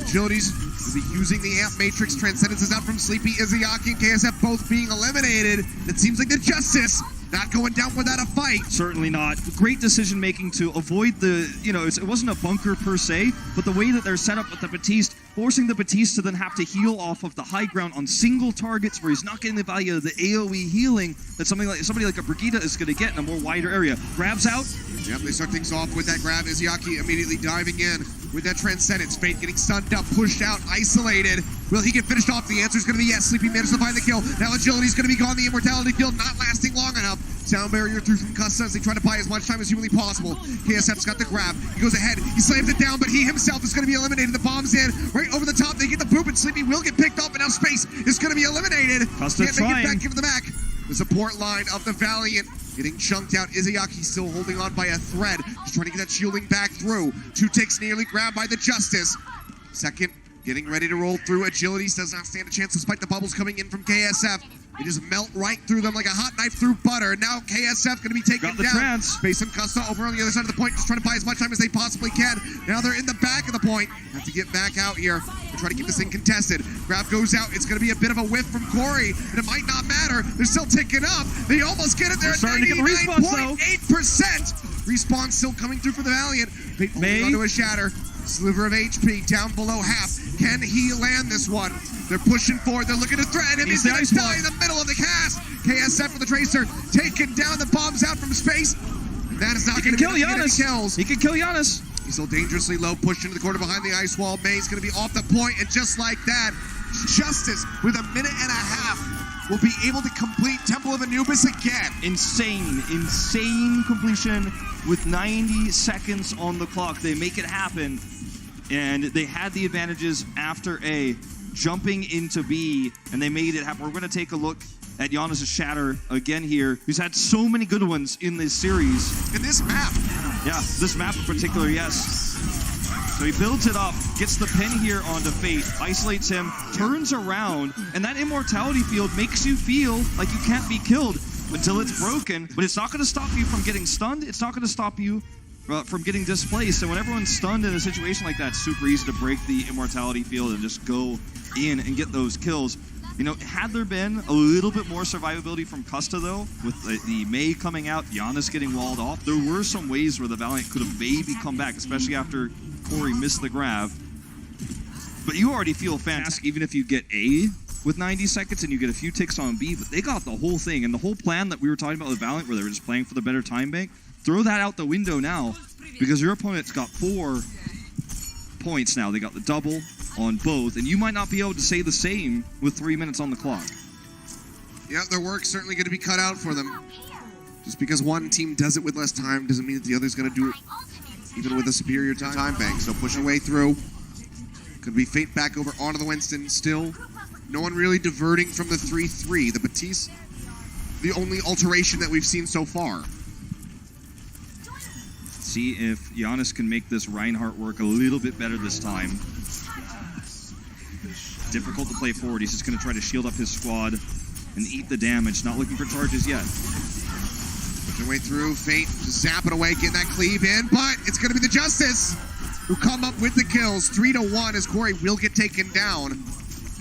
Agilities will be using the Amp Matrix. Transcendence is out from Sleepy. Izayaki and KSF both being eliminated. It seems like the Justice not going down without a fight. Certainly not. Great decision making to avoid the, it wasn't a bunker per se, but the way that they're set up with the Batiste, forcing the Batiste to then have to heal off of the high ground on single targets where he's not getting the value of the AoE healing that somebody like a Brigida is going to get in a more wider area. Grabs out. Yep, they start things off with that grab. Izayaki immediately diving in with that Transcendence. Fate getting stunned up, pushed out, isolated. Will he get finished off? The answer is going to be yes. Sleepy managed to find the kill. Now Agility's going to be gone. The Immortality kill not lasting long enough. Sound barrier through from Custa as they try to buy as much time as humanly possible. KSF's got the grab. He goes ahead. He slams it down, but he himself is going to be eliminated. The bomb's in. Right over the top. They get the poop, and Sleepy will get picked up, and now Space is going to be eliminated. Custa Can't make it back, give it the back. The support line of the Valiant getting chunked out. Izayaki still holding on by a thread. Just trying to get that shielding back through. 2 ticks nearly grabbed by the Justice. Second, getting ready to roll through. Agility does not stand a chance despite the bubbles coming in from KSF. They just melt right through them like a hot knife through butter. Now KSF going to be taken down. Space and Custa over on the other side of the point, just trying to buy as much time as they possibly can. Now they're in the back of the point. Have to get back out here and try to keep this thing contested. Grab goes out. It's going to be a bit of a whiff from Corey, and it might not matter. They're still ticking up. They almost get it there at 99.8%. Respawn still coming through for the Valiant. Fate holding onto a shatter. Sliver of HP down below half. Can he land this one? They're pushing forward. They're looking to threaten him. He's going to die in the middle of the cast. KSF with the Tracer taking down the bombs out from space. And that is not going to kill Giannis. Kills. He can kill Giannis. He's still dangerously low, pushed into the corner behind the ice wall. May's going to be off the point, and just like that, Justice with a minute and a half will be able to complete Temple of Anubis again. Insane completion with 90 seconds on the clock. They make it happen, and they had the advantages after A, jumping into B, and they made it happen. We're going to take a look at Giannis' Shatter again here, who's had so many good ones in this series. In this map. Yeah, this map in particular, yes. So he builds it up, gets the pin here onto Fate, isolates him, turns around, and that immortality field makes you feel like you can't be killed until it's broken, but it's not going to stop you from getting stunned. It's not going to stop you from getting displaced. And when everyone's stunned in a situation like that, it's super easy to break the immortality field and just go in and get those kills. You know, had there been a little bit more survivability from Custa, though, with the Mei coming out, Giannis getting walled off, there were some ways where the Valiant could have maybe come back, especially after Corey missed the grab. But you already feel fantastic, even if you get A with 90 seconds and you get a few ticks on B, but they got the whole thing. And the whole plan that we were talking about with Valiant, where they were just playing for the better time bank, throw that out the window now, because your opponent's got 4 points now. They got the double on both, and you might not be able to say the same with 3 minutes on the clock. Yeah, their work's certainly going to be cut out for them. Just because one team does it with less time doesn't mean that the other's going to do it even with a superior time bank. So pushing way through. Could be Fate back over onto the Winston still. No one really diverting from the 3-3. The Batiste, the only alteration that we've seen so far. See if Giannis can make this Reinhardt work a little bit better this time. Difficult to play forward. He's just going to try to shield up his squad and eat the damage. Not looking for charges yet. Pushing way through. Fate just zap it away, getting that cleave in, but it's going to be the Justice who come up with the kills. 3-1 as Corey will get taken down.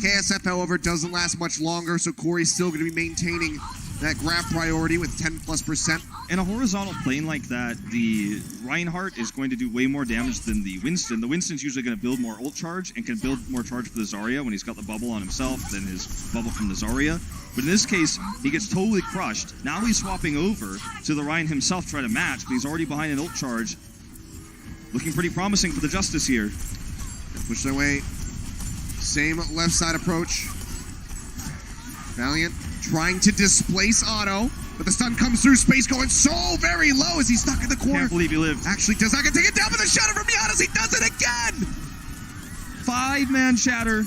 KSF, however, doesn't last much longer, so Corey's still going to be maintaining that grab priority with 10+%. In a horizontal plane like that, the Reinhardt is going to do way more damage than the Winston. The Winston's usually going to build more ult charge and can build more charge for the Zarya when he's got the bubble on himself than his bubble from the Zarya. But in this case, he gets totally crushed. Now he's swapping over to the Rein himself, try to match, but he's already behind an ult charge. Looking pretty promising for the Justice here. Push their way. Same left side approach. Valiant trying to displace Otto, but the stun comes through. Space going so very low as he's stuck in the corner. Can't believe he lived. Actually does not get taken down, but the shatter from Giannis, he does it again! 5-man shatter,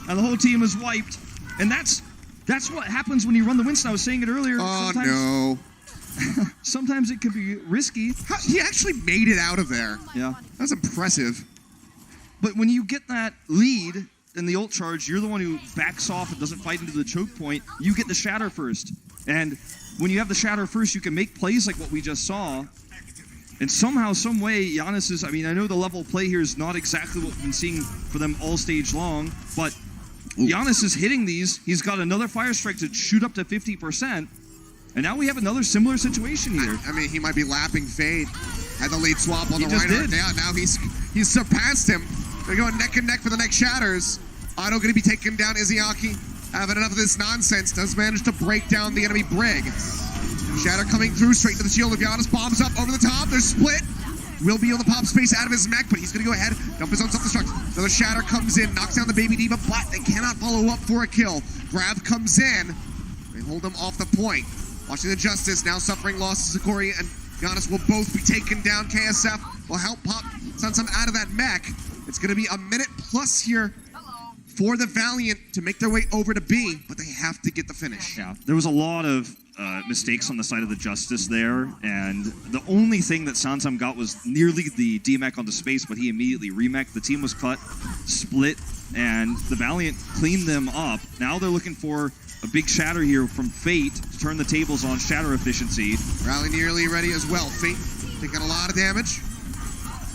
and the whole team is wiped. And that's what happens when you run the Winston. I was saying it earlier. Oh, no. Sometimes it can be risky. He actually made it out of there. Yeah. That's impressive. But when you get that lead in the ult charge, you're the one who backs off and doesn't fight into the choke point. You get the shatter first. And when you have the shatter first, you can make plays like what we just saw. And somehow, some way, Giannis is, I mean, I know the level of play here is not exactly what we've been seeing for them all stage long, but Giannis is hitting these. He's got another fire strike to shoot up to 50%. And now we have another similar situation here. I mean, he might be lapping Fade. Had the lead swap on He the just Reinhardt. did. Now he's surpassed him. They're going neck and neck for the next shatters. Otto going to be taken down. Izzyaki having enough of this nonsense. Does manage to break down the enemy Brig. Shatter coming through straight to the shield of Giannis. Bombs up over the top. They're split. Will be able to pop space out of his mech, but he's going to go ahead, dump his own self-destruct. Another shatter comes in, knocks down the Baby Diva, but they cannot follow up for a kill. Grab comes in. They hold him off the point. Watching the Justice now suffering losses. Corey and Giannis will both be taken down. KSF will help pop Sunsum out of that mech. It's going to be a minute plus here for the Valiant to make their way over to B, but they have to get the finish. Yeah, there was a lot of mistakes on the side of the Justice there, and the only thing that Sansam got was nearly the D-mech onto space, but he immediately remech. The team was cut, split, and the Valiant cleaned them up. Now they're looking for a big shatter here from Fate to turn the tables on shatter efficiency. Rally nearly ready as well. Fate taking a lot of damage.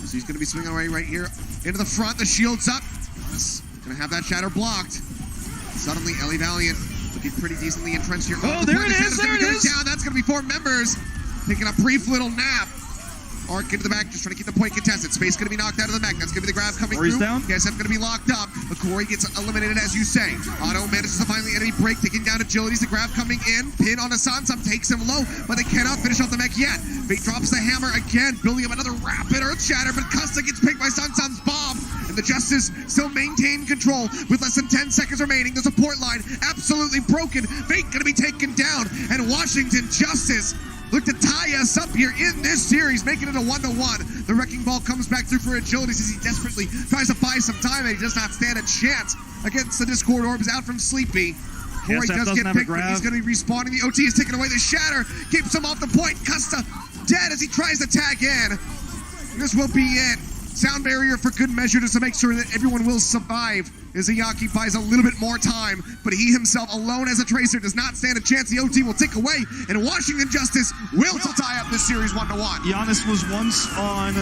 So he's going to be swinging away right here into the front. The shield's up. He's going to have that shatter blocked. Suddenly, Ellie Valiant looking pretty decently entrenched here. Oh, there it is, there it is. Down. That's going to be 4 members taking a brief little nap. Arc into the back, just trying to keep the point contested. Space going to be knocked out of the mech. That's going to be the grab coming Corey's through. down. KSF going to be locked up. But Corey gets eliminated, as you say. Otto manages to finally enemy break, taking down agilities. The grab coming in. Pin on a Sansum takes him low, but they cannot finish off the mech yet. Fate drops the hammer again, building up another rapid earth shatter, but Custa gets picked by Sansum's bomb. And the Justice still maintain control with less than 10 seconds remaining. The support line absolutely broken. Fate going to be taken down. And Washington Justice look to tie us up here in this series, making it a 1-1. The Wrecking Ball comes back through for agilities as he desperately tries to buy some time, and he does not stand a chance against the Discord Orbs out from Sleepy. Corey Seth does doesn't get have a picked, but grab. he's going to be respawning. The OT is taking away the shatter, keeps him off the point. Custa dead as he tries to tag in. This will be it. Sound barrier for good measure just to make sure that everyone will survive as Ayaki buys a little bit more time, but he himself alone as a tracer does not stand a chance. The OT will tick away, and Washington Justice will tie up this series 1-1. Giannis was once on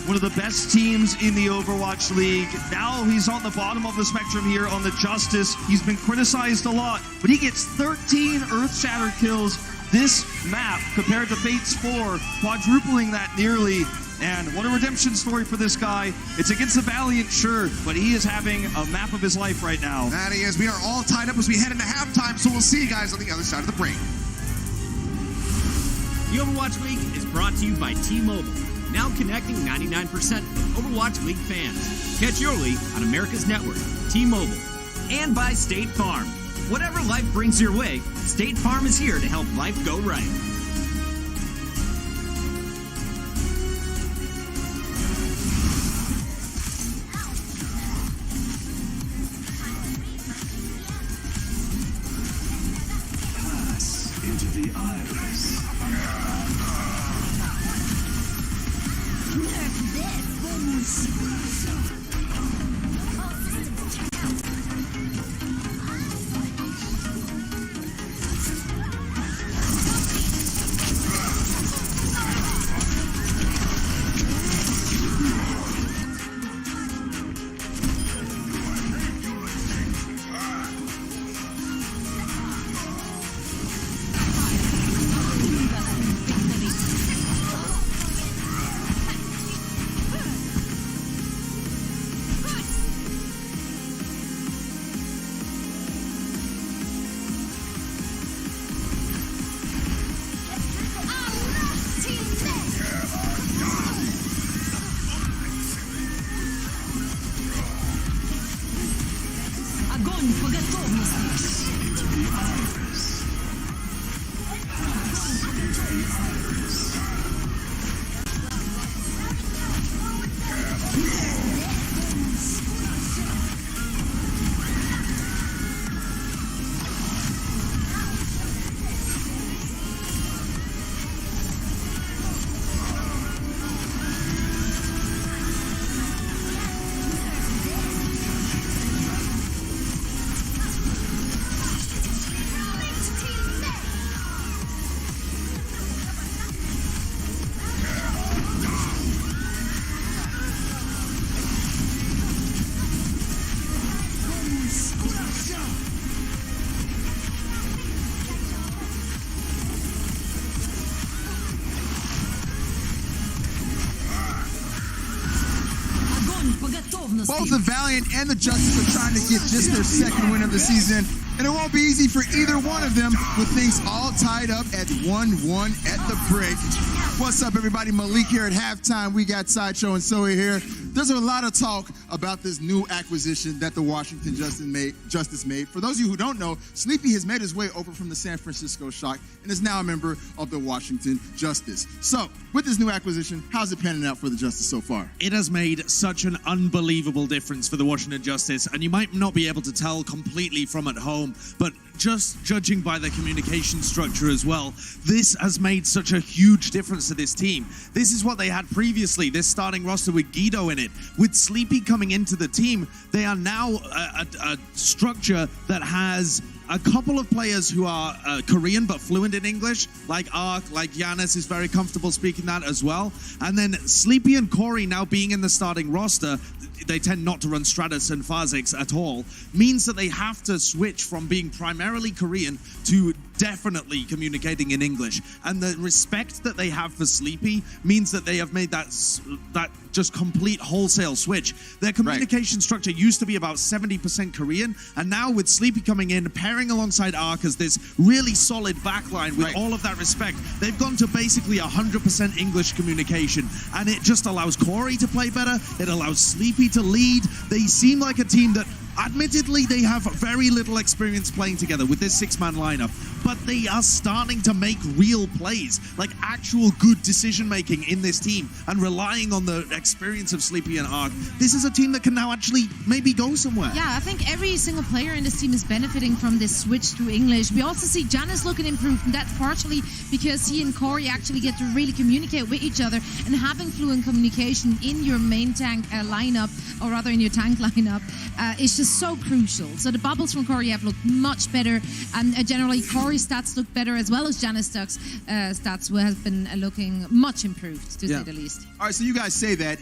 one of the best teams in the Overwatch League. Now he's on the bottom of the spectrum here on the Justice. He's been criticized a lot, but he gets 13 Earthshatter kills this map compared to Fate's 4, quadrupling that nearly. And what a redemption story for this guy. It's against the Valiant, sure, but he is having a map of his life right now. That he is. We are all tied up as we head into halftime, so we'll see you guys on the other side of the break. The Overwatch League is brought to you by T-Mobile, now connecting 99% of Overwatch League fans. Catch your league on America's network, T-Mobile. And by State Farm. Whatever life brings your way, State Farm is here to help life go right. Into the iris. Огонь по готовности. Both the Valiant and the Justice are trying to get just their second win of the season, and it won't be easy for either one of them with things all tied up at 1-1 at the break. What's up, everybody? Malik here at halftime. We got Sideshow and Zoe here. There's a lot of talk about this new acquisition that the Washington Justice made. For those of you who don't know, Sleepy has made his way over from the San Francisco Shock and is now a member of the Washington Justice. So, with this new acquisition, how's it panning out for the Justice so far? It has made such an unbelievable difference for the Washington Justice, and you might not be able to tell completely from at home, but just judging by the communication structure as well, this has made such a huge difference to this team. This is what they had previously, this starting roster with Guido in it. With Sleepy coming into the team, they are now a structure that has a couple of players who are Korean but fluent in English, like Ark, like Giannis is very comfortable speaking that as well. And then Sleepy and Corey now being in the starting roster, they tend not to run Stratus and Phasix at all, means that they have to switch from being primarily Korean to definitely communicating in English. And the respect that they have for Sleepy means that they have made that just complete wholesale switch. Their communication structure used to be about 70% Korean, and now with Sleepy coming in, pairing alongside Ark as this really solid backline with all of that respect, they've gone to basically 100% English communication, and it just allows Corey to play better, it allows Sleepy to lead. They seem like a team that Admittedly, they have very little experience playing together with this six-man lineup, but they are starting to make real plays, like actual good decision-making in this team, and relying on the experience of Sleepy and Ark. This is a team that can now actually maybe go somewhere. Yeah, I think every single player in this team is benefiting from this switch to English. We also see Janice looking improved, and that's partially because he and Corey actually get to really communicate with each other, and having fluent communication in your main tank lineup, or rather in your tank lineup, is just so crucial. So the bubbles from Corey have looked much better, and generally Corey's stats look better, as well as Janice Duck's stats have been looking much improved, to say the least. All right, so you guys say that.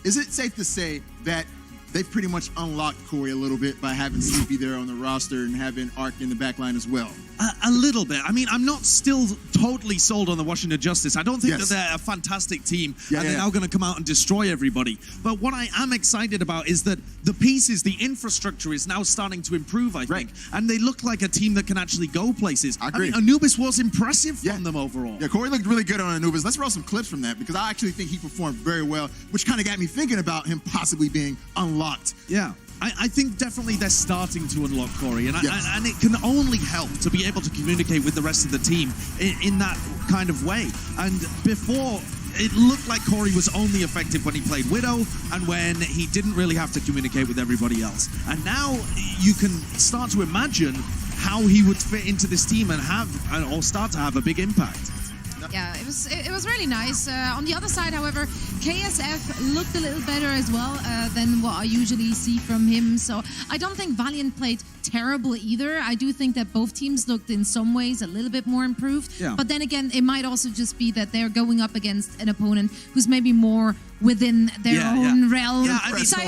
Is it safe to say that they've pretty much unlocked Corey a little bit by having Sleepy there on the roster and having Ark in the back line as well? A little bit. I mean, I'm not still totally sold on the Washington Justice. I don't think that they're a fantastic team and they're now going to come out and destroy everybody. But what I am excited about is that the pieces, the infrastructure is now starting to improve, I think. And they look like a team that can actually go places. I agree. mean, Anubis was impressive from them overall. Yeah, Corey looked really good on Anubis. Let's roll some clips from that, because I actually think he performed very well, which kind of got me thinking about him possibly being unlocked. Yeah. I think definitely they're starting to unlock Corey, and it can only help to be able to communicate with the rest of the team in that kind of way. And before, it looked like Corey was only effective when he played Widow and when he didn't really have to communicate with everybody else. And now you can start to imagine how he would fit into this team and or start to have a big impact. Yeah, it was really nice. On the other side, however, KSF looked a little better as well than what I usually see from him. So I don't think Valiant played terrible either. I do think that both teams looked in some ways a little bit more improved. Yeah. But then again, it might also just be that they're going up against an opponent who's maybe more within their own realm. Yeah, I mean, so,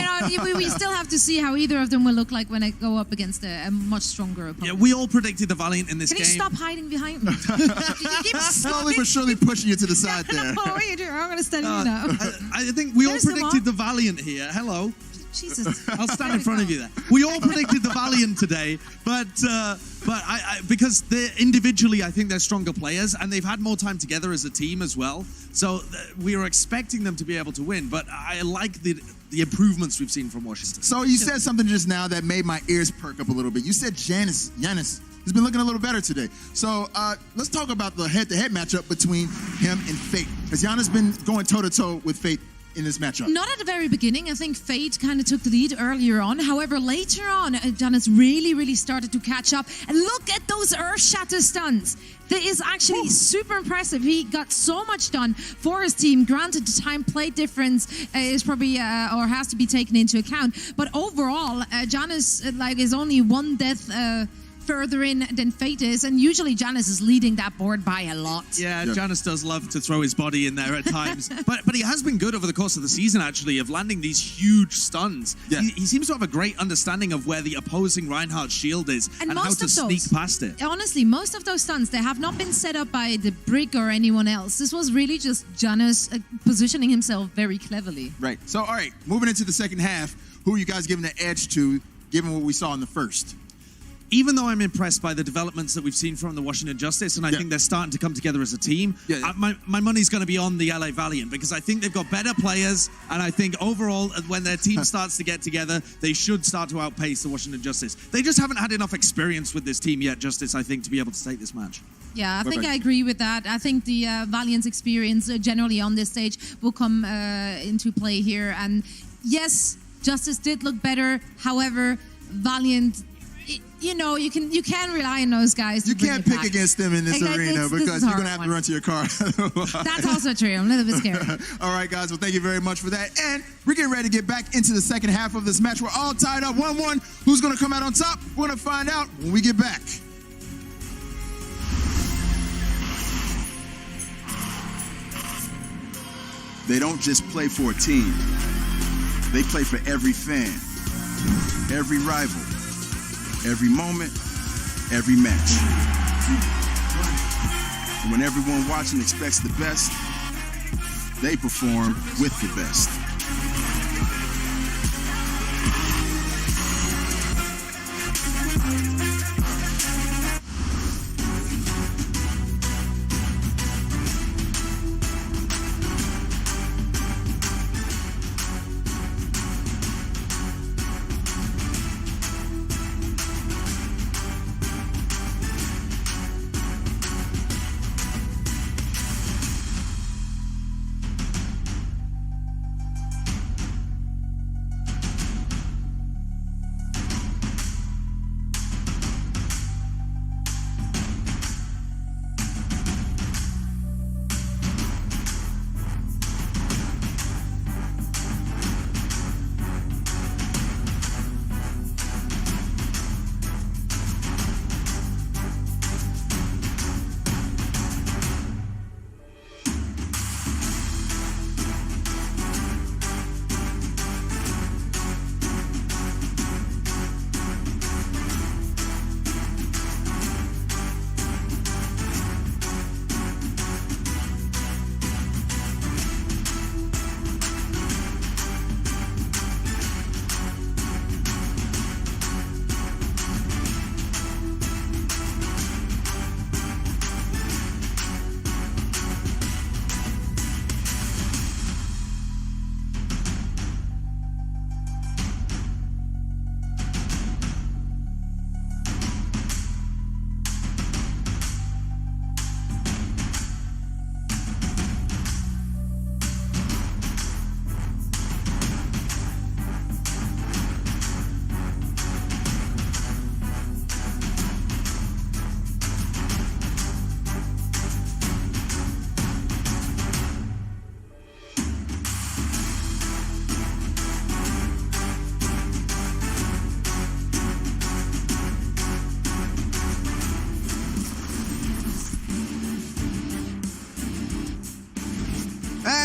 we still have to see how either of them will look like when they go up against a much stronger opponent. Yeah, we all predicted the Valiant in this game. Can you stop hiding behind me? You keep slowly but surely pushing you to the side there. What are you doing? I'm going to stand you now. I think we all predicted the Valiant here. Hello. Jesus. I'll stand in front of you there. We all predicted the Valiant today, but I because they're individually, I think they're stronger players, and they've had more time together as a team as well. So we are expecting them to be able to win, but I like the improvements we've seen from Washington. So you said something just now that made my ears perk up a little bit. You said Giannis has been looking a little better today. So let's talk about the head-to-head matchup between him and Fate. Has Giannis been going toe-to-toe with Fate in this matchup? Not at the very beginning. I think Fate kind of took the lead earlier on. However, later on, Giannis really started to catch up. And look at those Earth Shatter stuns. That is actually super impressive. He got so much done for his team. Granted, the time play difference is probably or has to be taken into account. But overall, Giannis is only one death further in than Fate is, and usually Janice is leading that board by a lot. Yeah, Janice does love to throw his body in there at times, but he has been good over the course of the season, actually, of landing these huge stuns. Yeah. He seems to have a great understanding of where the opposing Reinhardt's shield is and how to sneak past it. Honestly, most of those stuns, they have not been set up by the Brick or anyone else. This was really just Janice positioning himself very cleverly. Right. So, all right, moving into the second half, who are you guys giving the edge to, given what we saw in the first? Even though I'm impressed by the developments that we've seen from the Washington Justice, and I think they're starting to come together as a team, my money's going to be on the LA Valiant, because I think they've got better players, and I think overall, when their team starts to get together, they should start to outpace the Washington Justice. They just haven't had enough experience with this team yet, Justice, I think, to be able to take this match. Yeah, I think I agree with that. I think the Valiant's experience generally on this stage will come into play here. And yes, Justice did look better. However, Valiant, you can rely on those guys. You can't pick against them in this arena because you're going to have to run to your car. That's also true. I'm a little bit scared. All right, guys. Well, thank you very much for that. And we're getting ready to get back into the second half of this match. We're all tied up 1-1. Who's going to come out on top? We're going to find out when we get back. They don't just play for a team. They play for every fan, every rival, every moment, every match. And when everyone watching expects the best, they perform with the best.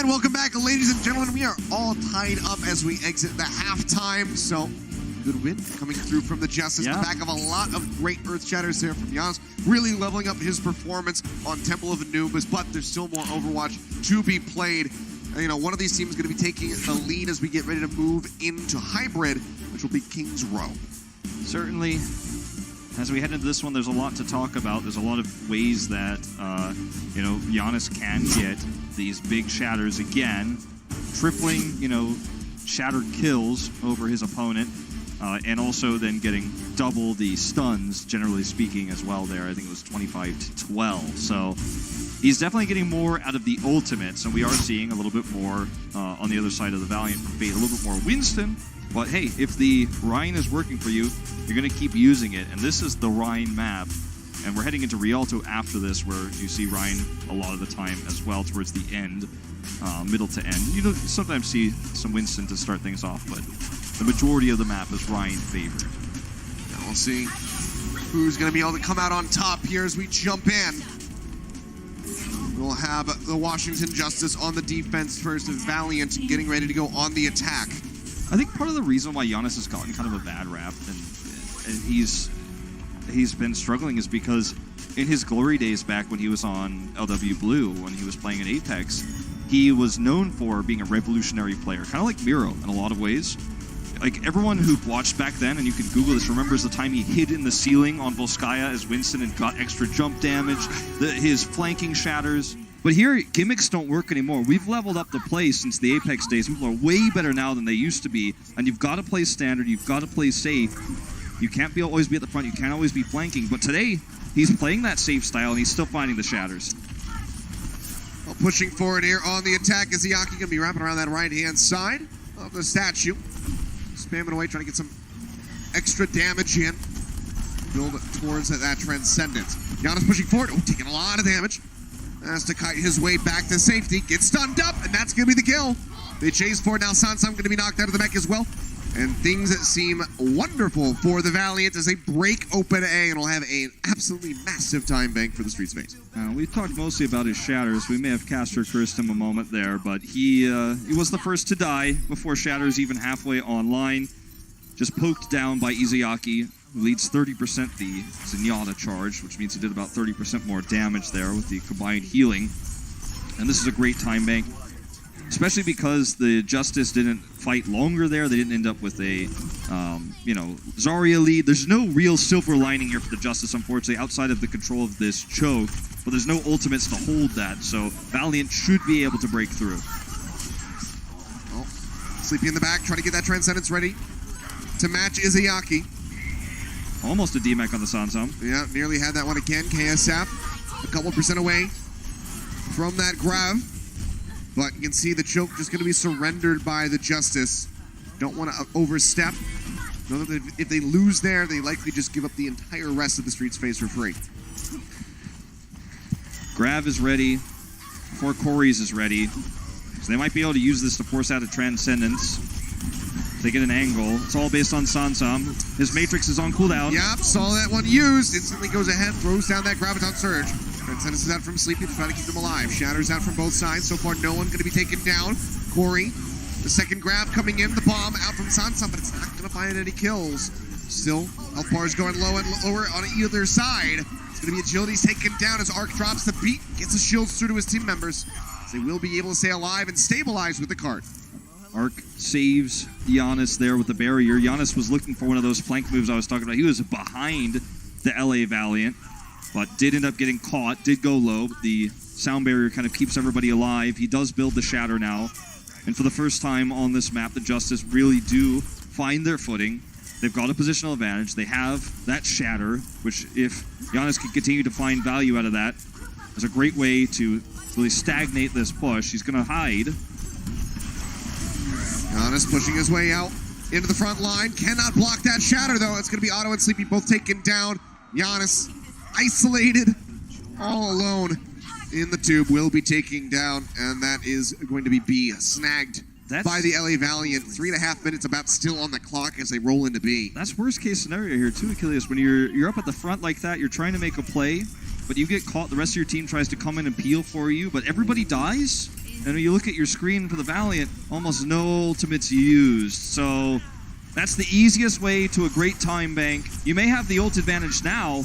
welcome back, ladies and gentlemen. We are all tied up as we exit the halftime. So, good win coming through from the Justice. The back of a lot of great Earth Shatters there from Giannis. Really leveling up his performance on Temple of Anubis, but there's still more Overwatch to be played. You know, one of these teams is going to be taking the lead as we get ready to move into Hybrid, which will be King's Row. Certainly, as we head into this one, there's a lot to talk about. There's a lot of ways that, you know, Giannis can get these big shatters again, tripling, you know, shattered kills over his opponent, and also then getting double the stuns, generally speaking, as well there. I think it was 25-12. So he's definitely getting more out of the ultimates, and we are seeing a little bit more on the other side of the Valiant from Fate, a little bit more Winston. But hey, if the Rhine is working for you, you're going to keep using it. And this is the Rhine map. And we're heading into Rialto after this, where you see Rhine a lot of the time as well, towards the end, middle to end. You know, sometimes see some Winston to start things off, but the majority of the map is Rhine favored. Now we'll see who's going to be able to come out on top here as we jump in. We'll have the Washington Justice on the defense first, and Valiant getting ready to go on the attack. I think part of the reason why Giannis has gotten kind of a bad rap and he's been struggling is because in his glory days back when he was on LW Blue, when he was playing in Apex, he was known for being a revolutionary player, kind of like Miro in a lot of ways. Like, everyone who watched back then, and you can Google this, remembers the time he hid in the ceiling on Volskaya as Winston and got extra jump damage, his flanking shatters. But here, gimmicks don't work anymore. We've leveled up the play since the Apex days. People are way better now than they used to be, and you've got to play standard, you've got to play safe. You can't always be at the front, you can't always be flanking. But today, he's playing that safe style, and he's still finding the shatters. Well, pushing forward here on the attack is Iaki going to be wrapping around that right-hand side of the statue. Spamming away, trying to get some extra damage in. Build towards that Transcendence. Giannis pushing forward. Oh, taking a lot of damage. Has to kite his way back to safety. Gets stunned up, and that's going to be the kill. They chase forward. Now Sansam going to be knocked out of the mech as well. And things that seem wonderful for the Valiant as they break open A and will have an absolutely massive time bank for the Streets phase. We've talked mostly about his shatters. We may have caster cursed him a moment there, but he was the first to die before shatters even halfway online. Just poked down by Izayaki, who leads 30% the Zenyatta charge, which means he did about 30% more damage there with the combined healing. And this is a great time bank, especially because the Justice didn't fight longer there. They didn't end up with a, Zarya lead. There's no real silver lining here for the Justice, unfortunately, outside of the control of this choke. But there's no ultimates to hold that, so Valiant should be able to break through. Well, Sleepy in the back, trying to get that Transcendence ready to match Izayaki. Almost a DMAC on the Sansam. Yeah, nearly had that one again. KSF a couple % away from that grab. But you can see the choke just going to be surrendered by the Justice. Don't want to overstep. Know that if they lose there, they likely just give up the entire rest of the Streets phase for free. Grav is ready before Corey's is ready. So they might be able to use this to force out a Transcendence. They get an angle. It's all based on Sansam. His Matrix is on cooldown. Yep, saw that one used. Instantly goes ahead, throws down that Graviton Surge. Transcendence is out from Sleepy to try to keep them alive. Shatters out from both sides. So far, no one going to be taken down. Corey, the second grab coming in. The bomb out from Sansam, but it's not going to find any kills. Still, health bar is going low and lower on either side. It's going to be Agility's taken down as Arc drops the beat, gets the shields through to his team members. So they will be able to stay alive and stabilize with the cart. Arc saves Giannis there with the barrier. Giannis was looking for one of those flank moves I was talking about. He was behind the LA Valiant, but did end up getting caught, did go low. But the sound barrier kind of keeps everybody alive. He does build the shatter now. And for the first time on this map, the Justice really do find their footing. They've got a positional advantage. They have that shatter, which if Giannis can continue to find value out of that, is a great way to really stagnate this push. He's going to hide. Giannis pushing his way out into the front line. Cannot block that shatter, though. It's going to be Otto and Sleepy both taken down. Giannis, isolated, all alone in the tube, will be taking down, and that is going to be B, snagged by the LA Valiant. 3.5 minutes about still on the clock as they roll into B. That's worst case scenario here, too, Achilles. When you're up at the front like that, you're trying to make a play, but you get caught. The rest of your team tries to come in and peel for you, but everybody dies. And when you look at your screen for the Valiant, almost no ultimates used. So that's the easiest way to a great time bank. You may have the ult advantage now,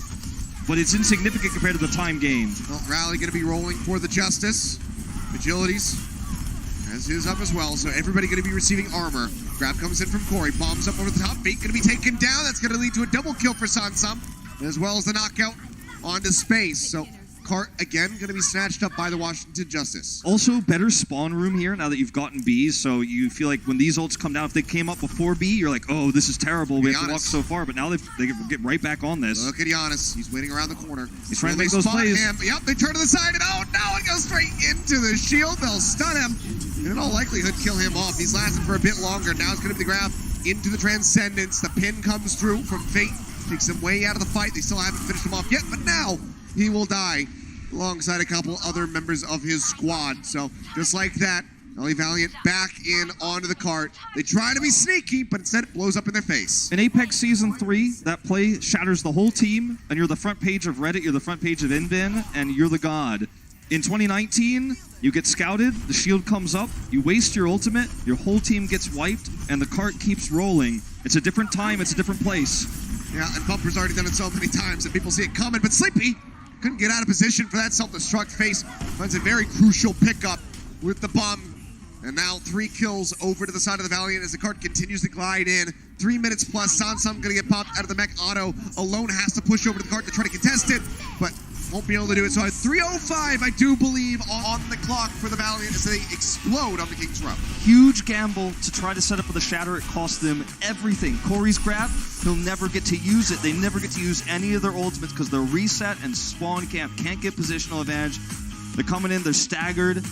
but it's insignificant compared to the time gained. Well, Rally going to be rolling for the Justice. Agilities has his up as well, so everybody going to be receiving armor. Grab comes in from Corey, bombs up over the top. Fate going to be taken down. That's going to lead to a double kill for Sansum, as well as the knockout onto Space. So Cart, again, going to be snatched up by the Washington Justice. Also, better spawn room here now that you've gotten Bs, so you feel like when these ults come down, if they came up before B, you're like, oh, this is terrible, we have to walk so far, but now they get right back on this. Look at Giannis, he's waiting around the corner. He's trying to make those plays. Yep, they turn to the side, and oh no, it goes straight into the shield. They'll stun him, and in all likelihood, kill him off. He's lasting for a bit longer. Now it's going to be the grab into the Transcendence. The pin comes through from Fate, takes him way out of the fight. They still haven't finished him off yet, but now he will die alongside a couple other members of his squad. So just like that, LA Valiant back in onto the cart. They try to be sneaky, but instead it blows up in their face. In Apex Season 3, that play shatters the whole team, and you're the front page of Reddit, you're the front page of InVin, and you're the god. In 2019, you get scouted, the shield comes up, you waste your ultimate, your whole team gets wiped, and the cart keeps rolling. It's a different time, it's a different place. Yeah, and Bumper's already done it so many times that people see it coming, but Sleepy couldn't get out of position for that self-destruct. Face finds a very crucial pickup with the bomb. And now 3 kills over to the side of the Valiant as the cart continues to glide in. 3 minutes plus. Sansum gonna get popped out of the mech. Otto alone has to push over to the cart to try to contest it, but won't be able to do it. So at 3:05, I do believe, on the clock for the Valiant as they explode on the King's Row. Huge gamble to try to set up for the shatter. It cost them everything. Corey's grab, he'll never get to use it. They never get to use any of their ultimates because they're reset and spawn camp. Can't get positional advantage. They're coming in, they're staggered,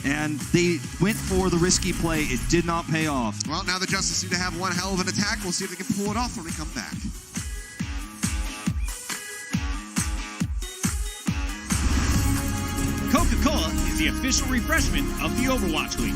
and they went for the risky play. It did not pay off. Well, now the Justice seem to have one hell of an attack. We'll see if they can pull it off when we come back. Coca-Cola is the official refreshment of the Overwatch League.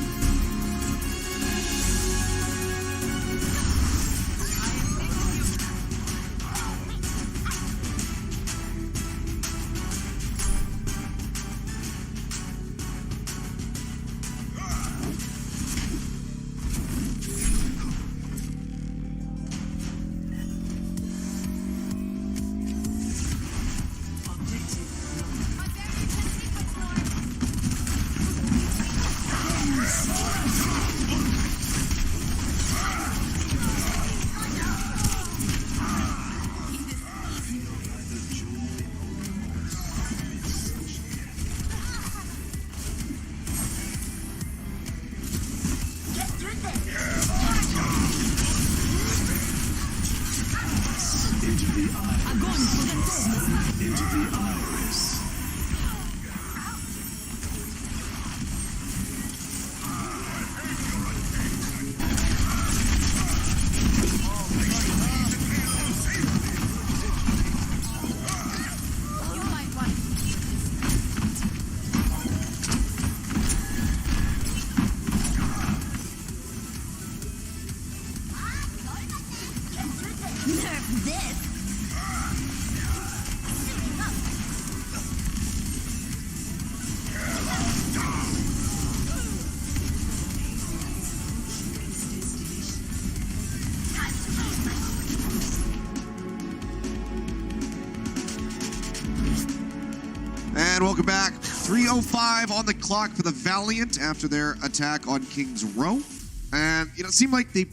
And welcome back. 3:05 on the clock for the Valiant after their attack on King's Row. And, it seemed like they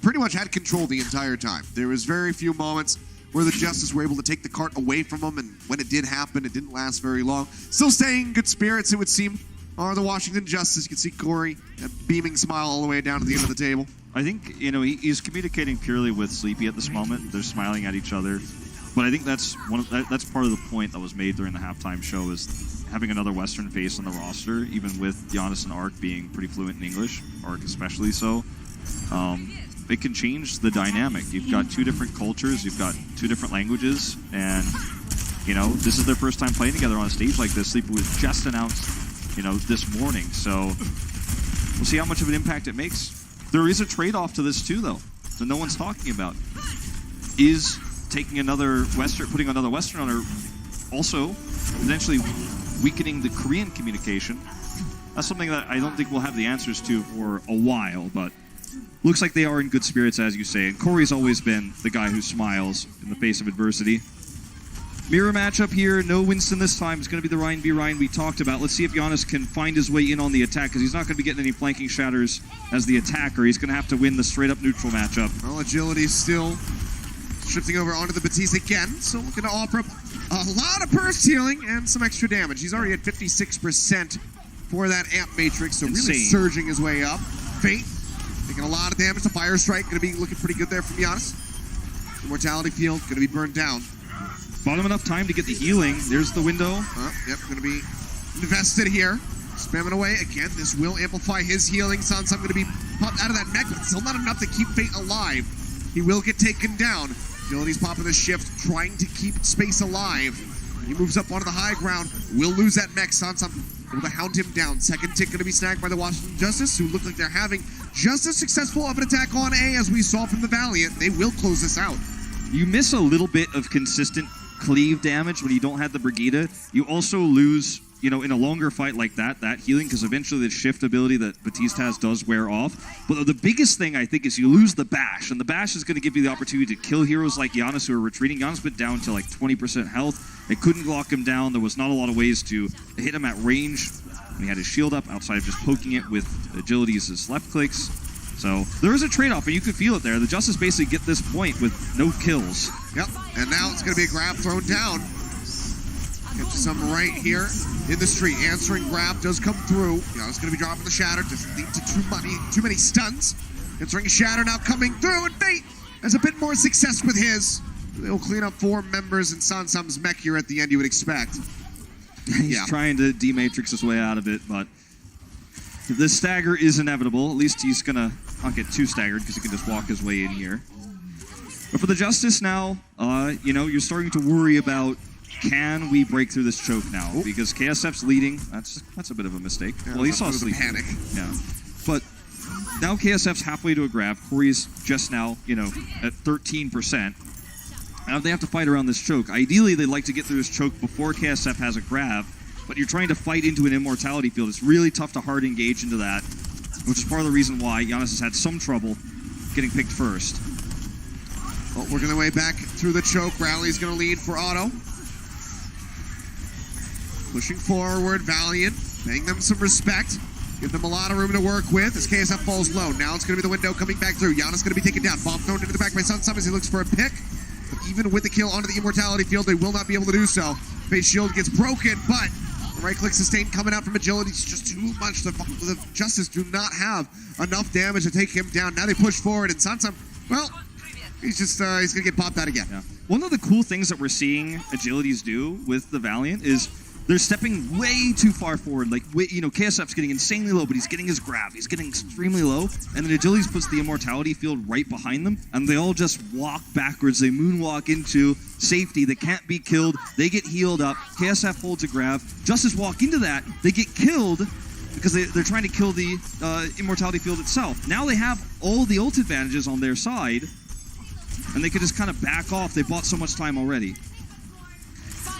pretty much had control the entire time. There was very few moments where the Justice were able to take the cart away from them, and when it did happen, it didn't last very long. Still staying in good spirits, it would seem, are the Washington Justice. You can see Corey, a beaming smile all the way down to the end of the table. I think, he's communicating purely with Sleepy at this moment. They're smiling at each other. But I think that's part of the point that was made during the halftime show is having another Western face on the roster, even with Giannis and Ark being pretty fluent in English, Ark especially so. It can change the dynamic. You've got 2 different cultures, you've got 2 different languages, and this is their first time playing together on a stage like this. Sleepy was just announced, this morning, so we'll see how much of an impact it makes. There is a trade-off to this too, though, that no one's talking about. Is taking another Western, putting another Western on her, also potentially weakening the Korean communication That's something that I don't think we'll have the answers to for a while, but looks like they are in good spirits, as you say. And Corey's always been the guy who smiles in the face of adversity. Mirror matchup here. No Winston this time. It's going to be the Ryan v. Ryan we talked about. Let's see if Giannis can find his way in on the attack, because he's not going to be getting any flanking shatters as the attacker. He's going to have to win the straight-up neutral matchup. Well, agility still shifting over onto the Batiste again, so looking to offer up a lot of burst healing and some extra damage. He's already at 56% for that amp matrix, so Insane. really surging his way up. Fate taking a lot of damage. The Fire Strike going to be looking pretty good there from Giannis. Immortality Field going to be burned down. Bought him enough time to get the healing. There's the window. Yep, going to be invested here. Spamming away. Again, this will amplify his healing. Sansam going to be popped out of that mech, but still not enough to keep Fate alive. He will get taken down. Agility's popping the shift, trying to keep space alive. He moves up onto the high ground. Will lose that mech. Sansam able to hound him down. Second tick going to be snagged by the Washington Justice, who look like they're having just as successful of an attack on A as we saw from the Valiant. They will close this out. You miss a little bit of consistent cleave damage when you don't have the Brigida. You also lose, in a longer fight like that healing, because eventually the shift ability that Batiste has does wear off. But the biggest thing, I think, is you lose the bash, and the bash is going to give you the opportunity to kill heroes like Giannis who are retreating. Giannis went down to like 20% health. They couldn't lock him down. There was not a lot of ways to hit him at range. And he had his shield up outside of just poking it with agilities as left clicks. So there is a trade-off, and you could feel it there. The Justice basically get this point with no kills. Yep, and now it's going to be a grab thrown down. Get to some right here in the street. Answering grab does come through. It's going to be dropping the shatter. Just lead to too many stuns. Answering shatter now coming through, and Fate has a bit more success with his. They'll clean up 4 members in Sansam's mech here at the end, you would expect. He's trying to D-Matrix his way out of it, but the stagger is inevitable. At least he's going to not get too staggered because he can just walk his way in here. But for the Justice now, you're starting to worry about, can we break through this choke now? Ooh. Because KSF's leading. That's a bit of a mistake. Yeah, well, he saw sleep. Panic. Yeah. But now KSF's halfway to a grab. Corey's just now, at 13%. Now they have to fight around this choke. Ideally, they'd like to get through this choke before KSF has a grab, but you're trying to fight into an immortality field. It's really tough to hard engage into that, which is part of the reason why Giannis has had some trouble getting picked first. Well, working their way back through the choke. Rally's going to lead for Otto. Pushing forward, Valiant, paying them some respect. Give them a lot of room to work with as KSF falls low. Now it's going to be the window coming back through. Giannis going to be taken down. Bomb thrown into the back by Sansam as he looks for a pick. But even with the kill onto the immortality field, they will not be able to do so. Face shield gets broken, but the right-click sustain coming out from agility is just too much. The Justice do not have enough damage to take him down. Now they push forward, and Sansam, well, he's going to get popped out again. Yeah. One of the cool things that we're seeing agilities do with the Valiant is they're stepping way too far forward. Like, KSF's getting insanely low, but he's getting his grab. He's getting extremely low, and then agilities puts the immortality field right behind them, and they all just walk backwards. They moonwalk into safety. They can't be killed. They get healed up. KSF holds a grab. Justice walk into that. They get killed because they're trying to kill the immortality field itself. Now they have all the ult advantages on their side, and they could just kind of back off. They bought so much time already.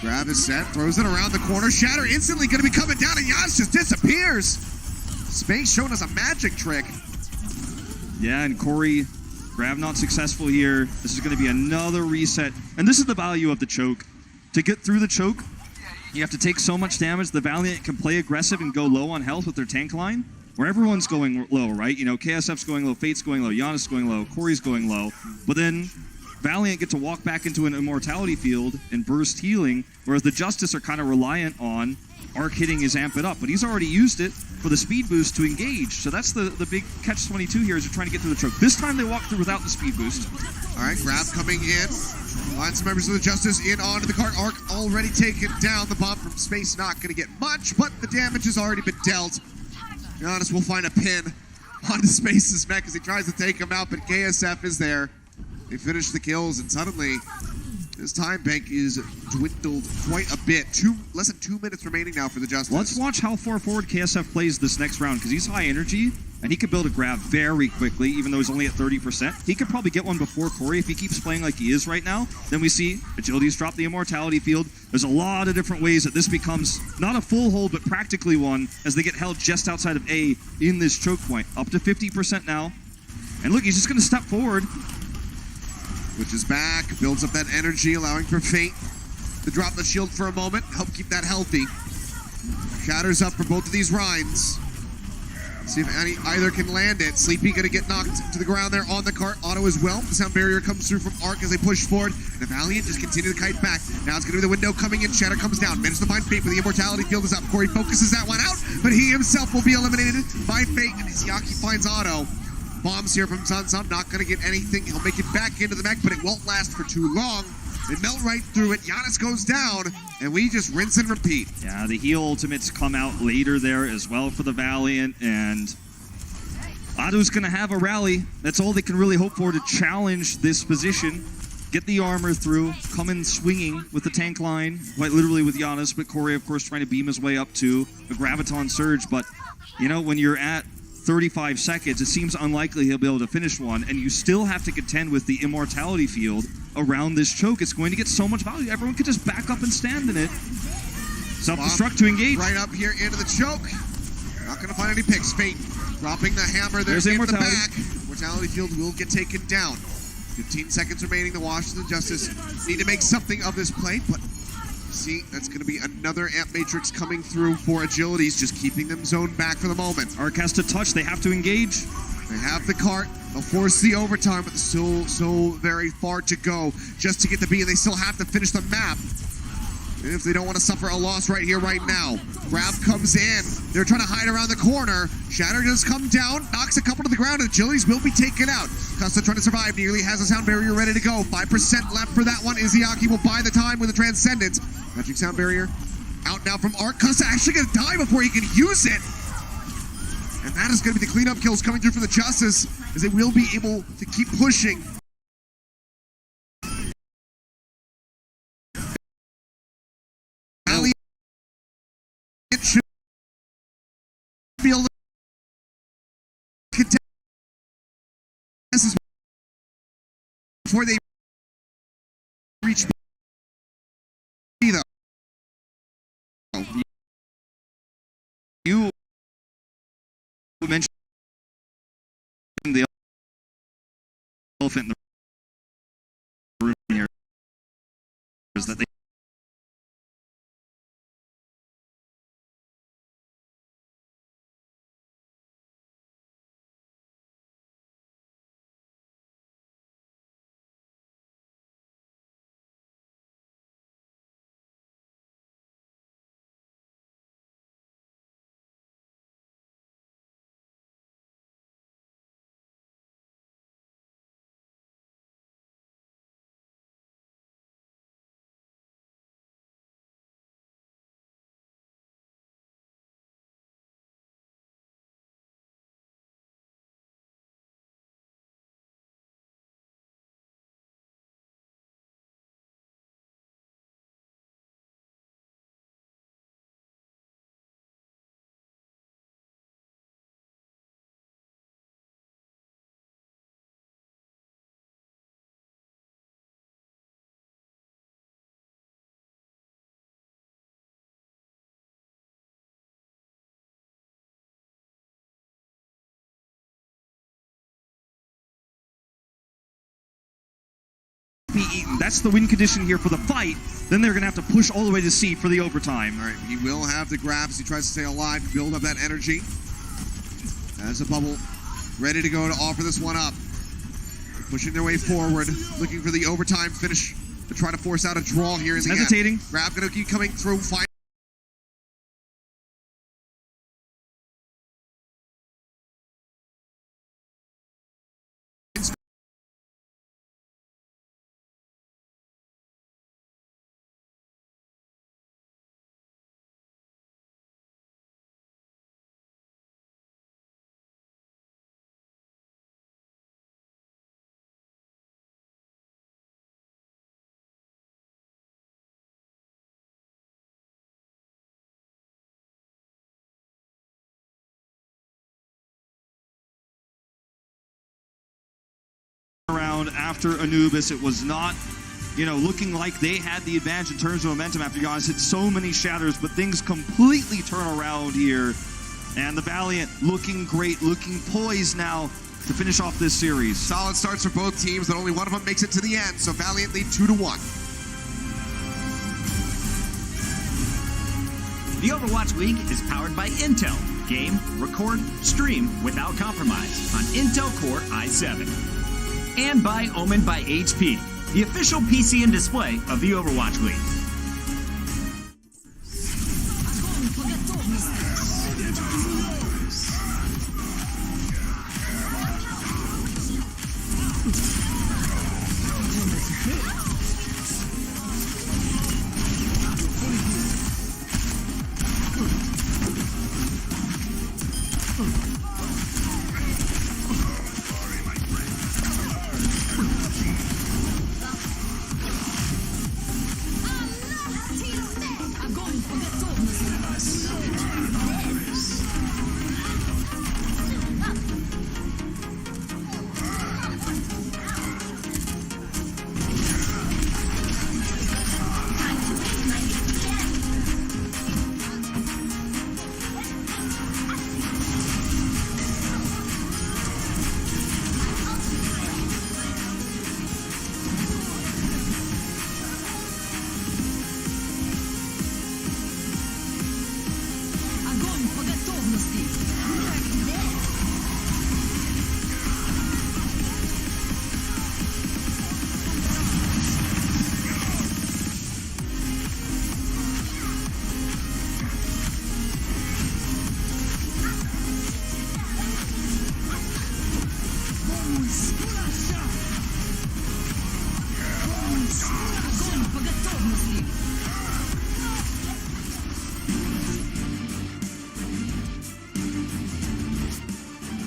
Grab is set, throws it around the corner. Shatter instantly going to be coming down, and Giannis just disappears. Space showing us a magic trick. Yeah, and Corey, grab not successful here. This is going to be another reset. And this is the value of the choke. To get through the choke, you have to take so much damage. The Valiant can play aggressive and go low on health with their tank line, where everyone's going low, right? KSF's going low, Fate's going low, Giannis is going low, Corey's going low. But then Valiant get to walk back into an immortality field and burst healing, whereas the Justice are kind of reliant on arc hitting his amp it up. But he's already used it for the speed boost to engage. So that's the big catch-22 here, is they're trying to get through the choke. This time they walk through without the speed boost. All right, grab coming in. Lots of members of the Justice in onto the cart. Arc already taken down. The bomb from space not going to get much, but the damage has already been dealt. Giannis will find a pin onto Space's mech as he tries to take him out, but KSF is there. They finish the kills, and suddenly his time bank is dwindled quite a bit. Less than 2 minutes remaining now for the Justice. Let's watch how far forward KSF plays this next round, because he's high energy, and he could build a grab very quickly, even though he's only at 30%. He could probably get one before Corey if he keeps playing like he is right now. Then we see Agility's drop the Immortality Field. There's a lot of different ways that this becomes not a full hold, but practically one, as they get held just outside of A in this choke point. Up to 50% now. And look, he's just going to step forward. Which is back, builds up that energy, allowing for Fate to drop the shield for a moment, help keep that healthy. Shatters up for both of these Rhines. See if either can land it. Sleepy gonna get knocked to the ground there on the cart. Auto as well. The sound barrier comes through from Arc as they push forward. And the Valiant just continue to kite back. Now it's gonna be the window coming in. Shatter comes down. Manages to find Fate, but the Immortality Field is up. Corey focuses that one out, but he himself will be eliminated by Fate. And Izayaki finds Auto. Bombs here from Sun. Not gonna get anything. He'll make it back into the mech, but it won't last for too long. They melt right through it. Giannis goes down, and we just rinse and repeat. Yeah, the heal ultimates come out later there as well for the Valiant, and Auto's going to have a rally. That's all they can really hope for to challenge this position. Get the armor through, come in swinging with the tank line, quite literally with Giannis, but Corey, of course, trying to beam his way up to a Graviton Surge. But, you know, when you're at 35 seconds, it seems unlikely he'll be able to finish one, and you still have to contend with the Immortality Field around this choke. It's going to get so much value. Everyone could just back up and stand in it. Self-destruct to engage. Right up here into the choke. Not going to find any picks. Fate dropping the hammer there There's in Immortality. the back. Immortality Field will get taken down. 15 seconds remaining. The Washington Justice need to make something of this play, but see, that's going to be another Amp Matrix coming through for Agilities, just keeping them zoned back for the moment. Arc has to touch. They have to engage. They have the cart. They'll force the overtime, but still so very far to go just to get the B, and they still have to finish the map. And if they don't want to suffer a loss right here, right now. Grab comes in. They're trying to hide around the corner. Shatter does come down, knocks a couple to the ground, and Agilities will be taken out. Costa trying to survive, nearly has a sound barrier ready to go. 5% left for that one. Izayaki will buy the time with the Transcendence. Magic sound barrier out now from Arc. Costa actually going to die before he can use it. And that is going to be the cleanup kills coming through for the Justice, as they will be able to keep pushing. Valiant should be able to contest before they reach B, though. You mentioned the elephant in the room here is that they be eaten. That's the win condition here for the fight. Then they're going to have to push all the way to C for the overtime. All right, he will have the grabs. He tries to stay alive, build up that energy. As a bubble ready to go to offer this one up. Pushing their way forward, looking for the overtime finish to try to force out a draw here in the end. Hesitating. Grab going to keep coming through. around after Anubis. It was not, looking like they had the advantage in terms of momentum after Giannis hit so many shatters, but things completely turn around here. And the Valiant looking great, looking poised now to finish off this series. Solid starts for both teams, but only one of them makes it to the end, so Valiant lead 2-1. The Overwatch League is powered by Intel. Game, record, stream without compromise on Intel Core i7. And by Omen by HP, the official PC and display of the Overwatch League.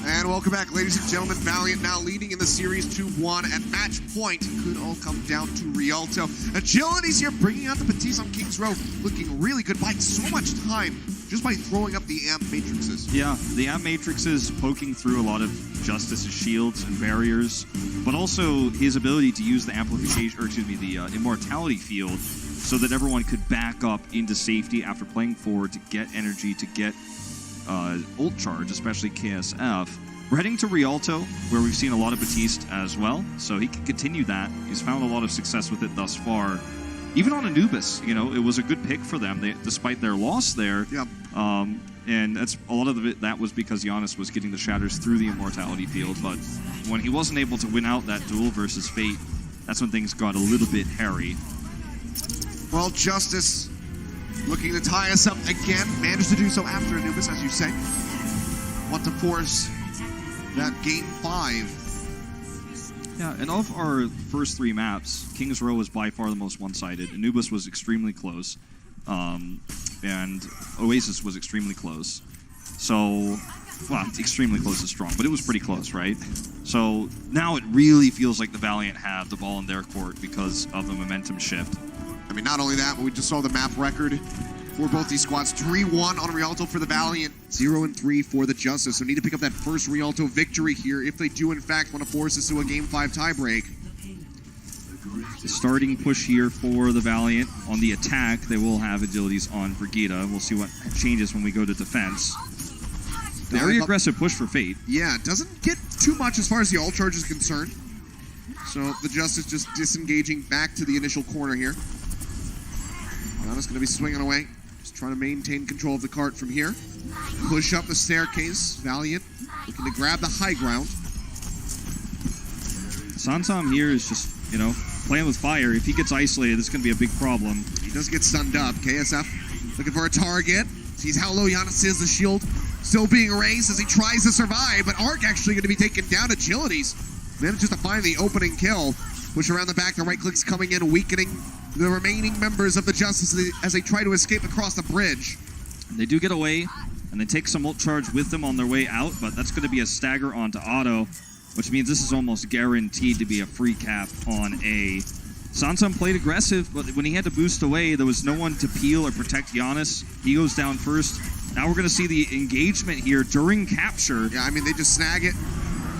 And welcome back, ladies and gentlemen. Valiant now leading in the series 2-1 at match point. It could all come down to Rialto. Agility's here, bringing out the Batiste on King's Row, looking really good, buying so much time just by throwing up the amp matrices. Yeah, the amp matrices poking through a lot of Justice's shields and barriers, but also his ability to use the amplification, or excuse me, the immortality field, so that everyone could back up into safety after playing forward to get energy, to get ult charge, especially KSF. We're heading to Rialto, where we've seen a lot of Batiste as well, so he can continue that. He's found a lot of success with it thus far. Even on Anubis, it was a good pick for them, despite their loss there. Yep. And that's a lot of it. That was because Giannis was getting the shatters through the immortality field, but when he wasn't able to win out that duel versus Fate, that's when things got a little bit hairy. Well, Justice looking to tie us up again. Managed to do so after Anubis, as you say. Want to force that game 5. Yeah, and of our first 3 maps, King's Row was by far the most one-sided. Anubis was extremely close, and Oasis was extremely close. So, well, extremely close is strong, but it was pretty close, right? So now it really feels like the Valiant have the ball in their court because of the momentum shift. I mean, not only that, but we just saw the map record for both these squads. 3-1 on Rialto for the Valiant, 0-3 for the Justice. So need to pick up that first Rialto victory here if they do, in fact, want to force us to a Game 5 tiebreak. The starting push here for the Valiant. On the attack, they will have agilities on Brigitte. We'll see what changes when we go to defense. Very aggressive push for Fate. Yeah, doesn't get too much as far as the ult charge is concerned. So the Justice just disengaging back to the initial corner here. Giannis going to be swinging away. Just trying to maintain control of the cart from here. Push up the staircase. Valiant looking to grab the high ground. Sansom here is just, playing with fire. If he gets isolated, this is going to be a big problem. He does get stunned up. KSF looking for a target. Sees how low Giannis is. The shield still being raised as he tries to survive. But Arc actually going to be taken down. Agilities manages to find the opening kill. Push around the back. The right click's coming in, weakening the remaining members of the Justice as they try to escape across the bridge. They do get away, and they take some ult charge with them on their way out, but that's going to be a stagger onto Otto, which means this is almost guaranteed to be a free cap on A. Sansom played aggressive, but when he had to boost away, there was no one to peel or protect Giannis. He goes down first. Now we're going to see the engagement here during capture. Yeah, I mean, they just snag it.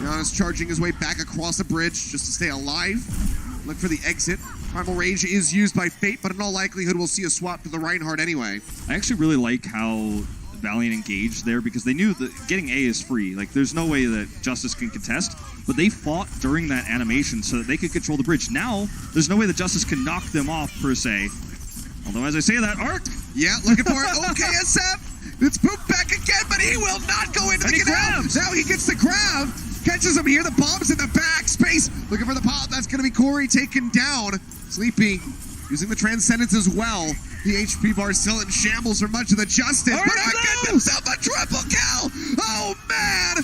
Giannis charging his way back across the bridge just to stay alive. Look for the exit. Primal Rage is used by Fate, but in all likelihood, we'll see a swap to the Reinhardt anyway. I actually really like how Valiant engaged there because they knew that getting A is free. Like, there's no way that Justice can contest, but they fought during that animation so that they could control the bridge. Now, there's no way that Justice can knock them off, per se. Although, as I say that, Arc! Yeah, looking for it. Oh, KSF! It's moved back again, but he will not go into the grab. Now he gets the grab. Catches him here. The bomb's in the back. Space looking for the pop. That's going to be Corey taken down. Sleepy using the Transcendence as well. The HP bar still in shambles for much of the Justice. Oh, but I get himself a triple kill. Oh, man.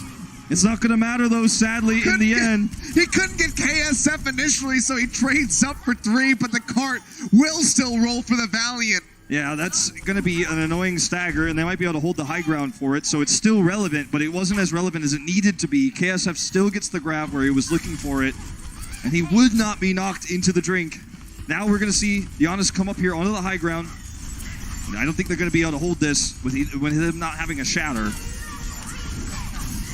It's not going to matter, though, sadly, in the end. He couldn't get KSF initially, so he trades up for 3, but the cart will still roll for the Valiant. Yeah, that's going to be an annoying stagger, and they might be able to hold the high ground for it, so it's still relevant, but it wasn't as relevant as it needed to be. KSF still gets the grab where he was looking for it, and he would not be knocked into the drink. Now we're going to see Giannis come up here onto the high ground. And I don't think they're going to be able to hold this with him not having a shatter.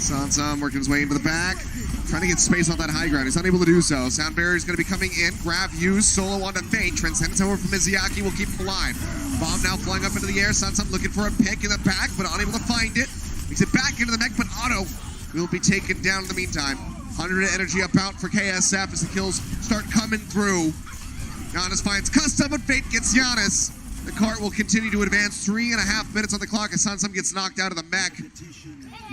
Sansa working his way into the back, trying to get space on that high ground. He's unable to do so. Sound Barrier is going to be coming in. Grab used. Solo onto Fate. Transcendence over from Izayaki will keep him alive. Bomb now flying up into the air. Sansa looking for a pick in the back, but unable to find it. Makes it back into the mech, but Otto will be taken down in the meantime. 100 energy about for KSF as the kills start coming through. Giannis finds Custom, but Fate gets Giannis. The cart will continue to advance. 3.5 minutes on the clock as Sansam gets knocked out of the mech.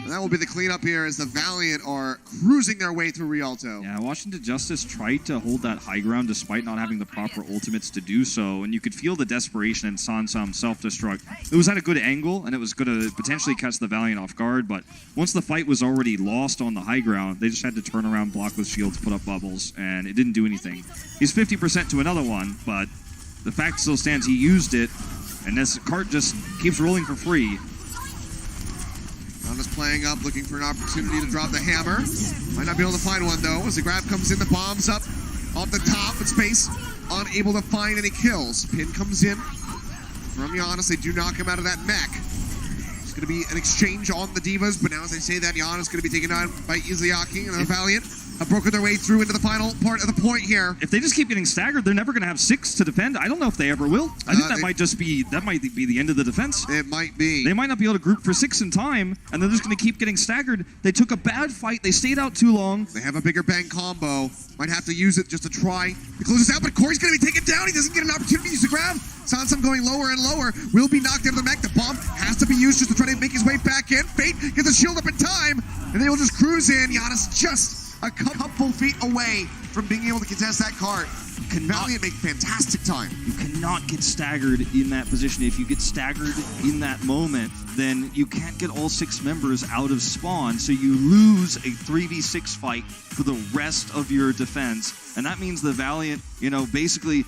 And that will be the cleanup here as the Valiant are cruising their way through Rialto. Yeah, Washington Justice tried to hold that high ground despite not having the proper ultimates to do so, and you could feel the desperation in Sansam's self-destruct. It was at a good angle, and it was going to potentially catch the Valiant off guard, but once the fight was already lost on the high ground, they just had to turn around, block with shields, put up bubbles, and it didn't do anything. He's 50% to another one, but the fact still stands he used it, and this cart just keeps rolling for free. Giannis playing up, looking for an opportunity to drop the hammer. Might not be able to find one, though. As the grab comes in, the bomb's up off the top, but Space unable to find any kills. Pin comes in from Giannis. They do knock him out of that mech. It's going to be an exchange on the Divas, but now as I say that, Giannis is going to be taken down by Izayaki and the Valiant. Have broken their way through into the final part of the point here. If they just keep getting staggered, they're never going to have 6 to defend. I don't know if they ever will. I think that might be the end of the defense. It might be. They might not be able to group for 6 in time, and they're just going to keep getting staggered. They took a bad fight. They stayed out too long. They have a bigger bang combo. Might have to use it just to try to close this out, but Corey's going to be taken down. He doesn't get an opportunity to use the grab. Sansam going lower and lower. Will be knocked out of the mech. The bomb has to be used just to try to make his way back in. Fate gets the shield up in time, and they will just cruise in. Giannis just a couple feet away from being able to contest that cart. Valiant make fantastic time. You cannot get staggered in that position. If you get staggered in that moment, then you can't get all 6 members out of spawn, so you lose a 3v6 fight for the rest of your defense. And that means the Valiant, basically,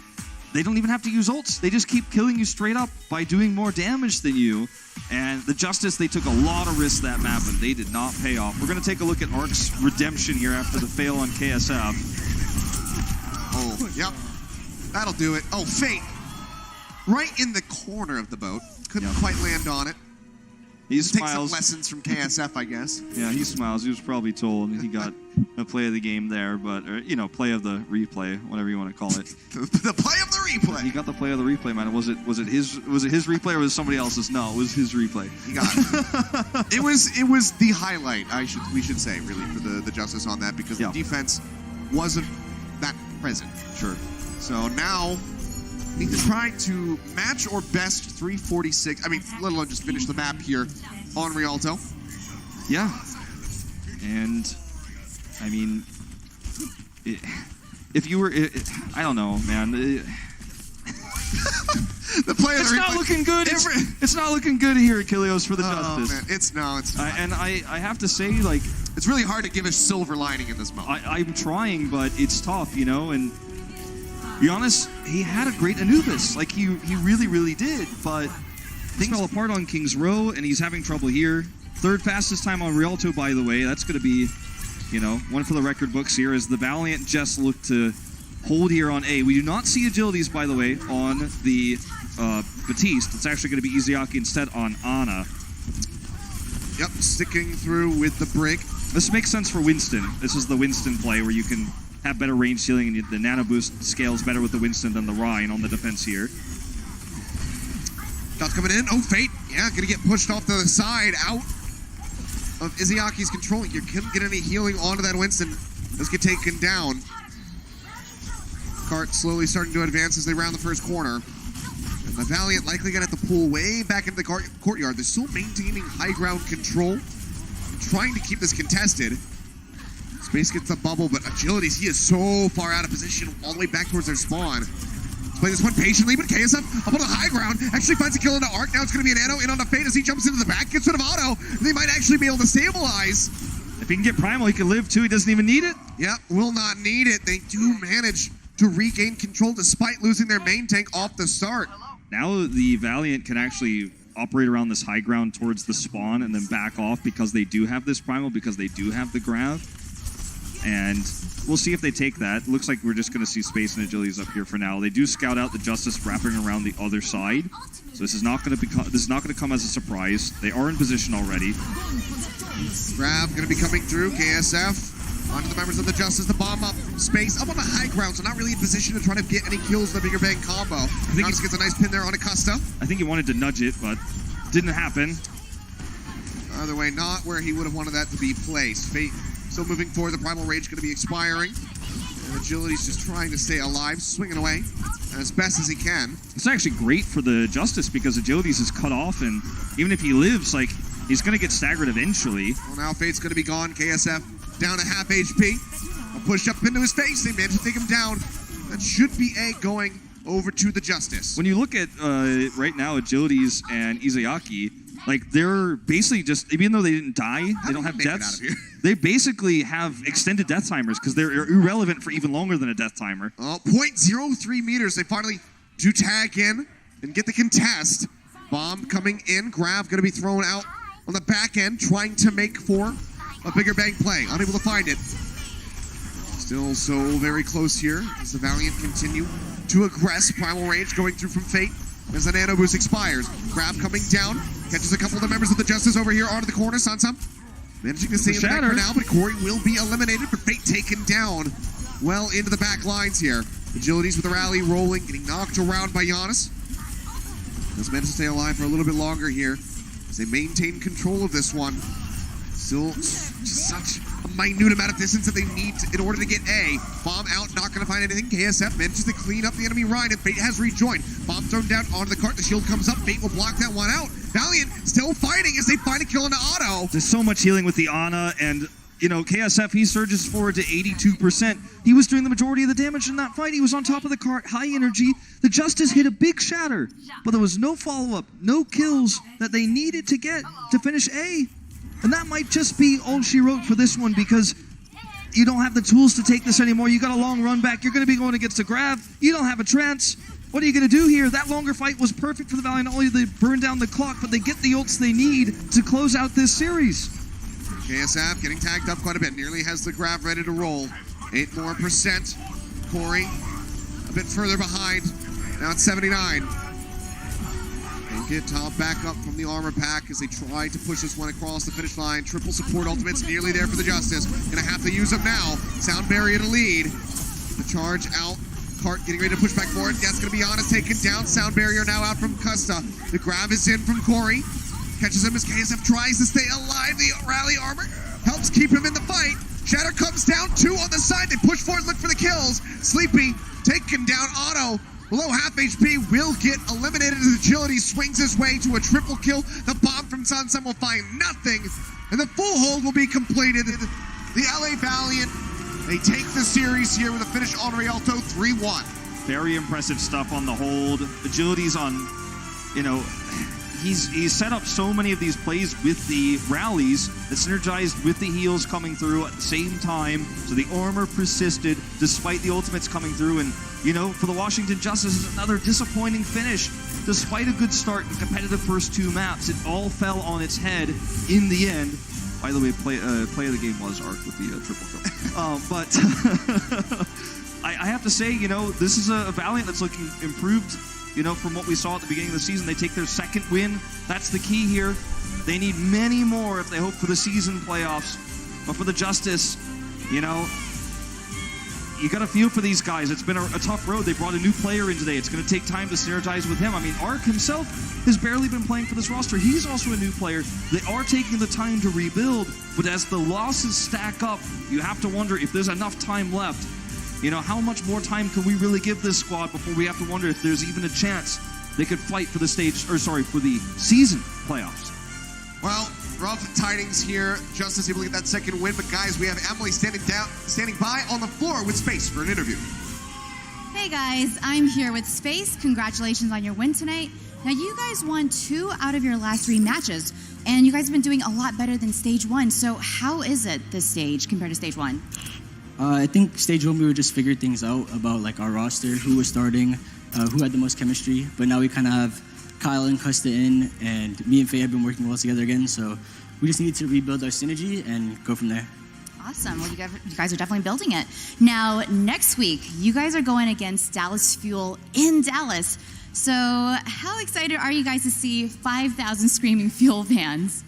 they don't even have to use ults. They just keep killing you straight up by doing more damage than you. And the Justice, they took a lot of risks that map, and they did not pay off. We're going to take a look at Arc's redemption here after the fail on KSF. Oh, yep. That'll do it. Oh, Fate. Right in the corner of the boat. Couldn't quite land on it. He Take smiles. some lessons from KSF, I guess. Yeah, he smiles. He was probably told he got a play of the game there, but play of the replay, whatever you want to call it. The play of the replay. He got the play of the replay, man. Was it his replay or was it somebody else's? No, it was his replay. He got it. It was the highlight. We should say really for the Justice on that because the defense wasn't that present. Sure. So now need to try to match or best 346. I mean, let alone just finish the map here on Rialto. Yeah. And, I mean, if you were, I don't know, man. The play it's not looking good. It's not looking good here at Kilios for the Justice. Man. It's not. And I have to say, like, it's really hard to give a silver lining in this moment. I'm trying, but it's tough, and be honest, he had a great Anubis. Like, he really, really did. But things fell apart on King's Row, and he's having trouble here. 3rd fastest time on Rialto, by the way. That's going to be, one for the record books here as the Valiant just look to hold here on A. We do not see agilities, by the way, on the Batiste. It's actually going to be Izayaki instead on Ana. Yep, sticking through with the break. This makes sense for Winston. This is the Winston play where you can have better range ceiling and the nano boost scales better with the Winston than the Ryan on the defense here. Shots coming in. Oh, Fate. Yeah, gonna get pushed off to the side, out of Izaaki's control. You couldn't get any healing onto that Winston. Let's get taken down. Cart slowly starting to advance as they round the first corner. And the Valiant likely gonna have to pull way back into the courtyard. They're still maintaining high ground control, trying to keep this contested. Space gets the bubble, but Agilities, he is so far out of position, all the way back towards their spawn. Let's play this one patiently, but KSF up on the high ground, actually finds a kill into Arc. Now it's going to be an Nano in on the Fate as he jumps into the back, gets rid of Auto. They might actually be able to stabilize. If he can get Primal, he can live too. He doesn't even need it. Yep, will not need it. They do manage to regain control despite losing their main tank off the start. Now the Valiant can actually operate around this high ground towards the spawn and then back off because they do have this Primal, because they do have the Grav. And we'll see if they take that. Looks like we're just going to see Space and Agilities up here for now. They do scout out the Justice wrapping around the other side, so this is not going to come as a surprise. They are in position already. Grav going to be coming through. KSF onto the members of the Justice. The bomb up from Space, up on the high ground, so not really in position to try to get any kills in the Bigger Bang combo. I think he gets a nice pin there on Acosta. I think he wanted to nudge it, but didn't happen. Either way, not where he would have wanted that to be placed. Fate still moving forward. The Primal Rage going to be expiring. And Agility's just trying to stay alive, swinging away as best as he can. It's actually great for the Justice because Agilities is cut off, and even if he lives, like, he's going to get staggered eventually. Well, now Fate's going to be gone. KSF down to half HP. A push up into his face. They managed to take him down. That should be A going over to the Justice. When you look at right now, Agilities and Izayaki, like, they're basically just, even though they didn't die, they don't have deaths, they basically have extended death timers because they're irrelevant for even longer than a death timer. 0.03 meters. They finally do tag in and get the contest. Bomb coming in. Grav going to be thrown out on the back end, trying to make for a Bigger Bang play. Unable to find it. Still so very close here as the Valiant continue to aggress. Primal Rage going through from Fate as the Nano Boost expires. Grav coming down. Catches a couple of the members of the Justice over here onto the corner. Sansam managing to stay in the back for now, but Corey will be eliminated, but Fate taken down well into the back lines here. Agilities with the rally rolling, getting knocked around by Giannis. Does manage to stay alive for a little bit longer here as they maintain control of this one. Still just such a minute amount of distance that they need in order to get A. Bomb out, not going to find anything. KSF manages to clean up the enemy Ryan, and Fate has rejoined. Bomb thrown down onto the cart. The shield comes up. Fate will block that one out. Valiant still fighting as they find a kill into Auto. There's so much healing with the Ana, and, you know, KSF, he surges forward to 82%. He was doing the majority of the damage in that fight. He was on top of the cart, high energy. The Justice hit a big shatter, but there was no follow-up, no kills that they needed to get to finish A. And that might just be all she wrote for this one because you don't have the tools to take this anymore. You got a long run back. You're going to be going against a Grav. You don't have a trance. What are you going to do here? That longer fight was perfect for the Valiant. Not only do they burn down the clock, but they get the ults they need to close out this series. KSF getting tagged up quite a bit. Nearly has the Grav ready to roll. 8% more. Corey a bit further behind. Now it's 79. They get top back up from the armor pack as they try to push this one across the finish line. Triple support ultimates nearly there for the Justice. Gonna have to use them now. Sound barrier to lead. The charge out. Cart getting ready to push back forward. That's gonna be Honest taken down. Sound barrier now out from Custa. The Grav is in from Corey. Catches him as KSF tries to stay alive. The rally armor helps keep him in the fight. Shatter comes down. 2 on the side. They push forward, look for the kills. Sleepy taken down. Auto below half HP will get eliminated as Agility swings his way to a triple kill. The bomb from Sansam will find nothing, and the full hold will be completed. The LA Valiant, they take the series here with a finish on Rialto 3-1. Very impressive stuff on the hold. Agility's on, you know, he's set up so many of these plays with the rallies that synergized with the heals coming through at the same time. So the armor persisted despite the ultimates coming through. And, you know, for the Washington Justice, is another disappointing finish. Despite a good start in competitive first 2 maps, it all fell on its head in the end. By the way, play of the game was Arc with the triple kill. But I have to say, you know, this is a Valiant that's looking improved. You know, from what we saw at the beginning of the season, they take their 2nd win. That's the key here. They need many more if they hope for the season playoffs. But for the Justice, you know, you got to feel for these guys. It's been a tough road. They brought a new player in today. It's going to take time to synergize with him. I mean, Ark himself has barely been playing for this roster. He's also a new player. They are taking the time to rebuild, but as the losses stack up, you have to wonder if there's enough time left. You know, how much more time can we really give this squad before we have to wonder if there's even a chance they could fight for the for the season playoffs? Well, rough tidings here. Justice able to get that second win, but guys, we have Emily standing by on the floor with space for an interview. Hey guys, I'm here with Space. Congratulations on your win tonight. Now you guys won 2 out of your last 3 matches, and you guys have been doing a lot better than stage 1. So how is it this stage compared to stage 1? I think stage 1 we were just figuring things out about like our roster, who was starting, who had the most chemistry. But now we kind of have Kyle and Custa in, and me and Faye have been working well together again. So we just need to rebuild our synergy and go from there. Awesome. Well, you guys are definitely building it. Now, next week, you guys are going against Dallas Fuel in Dallas. So how excited are you guys to see 5,000 screaming Fuel fans?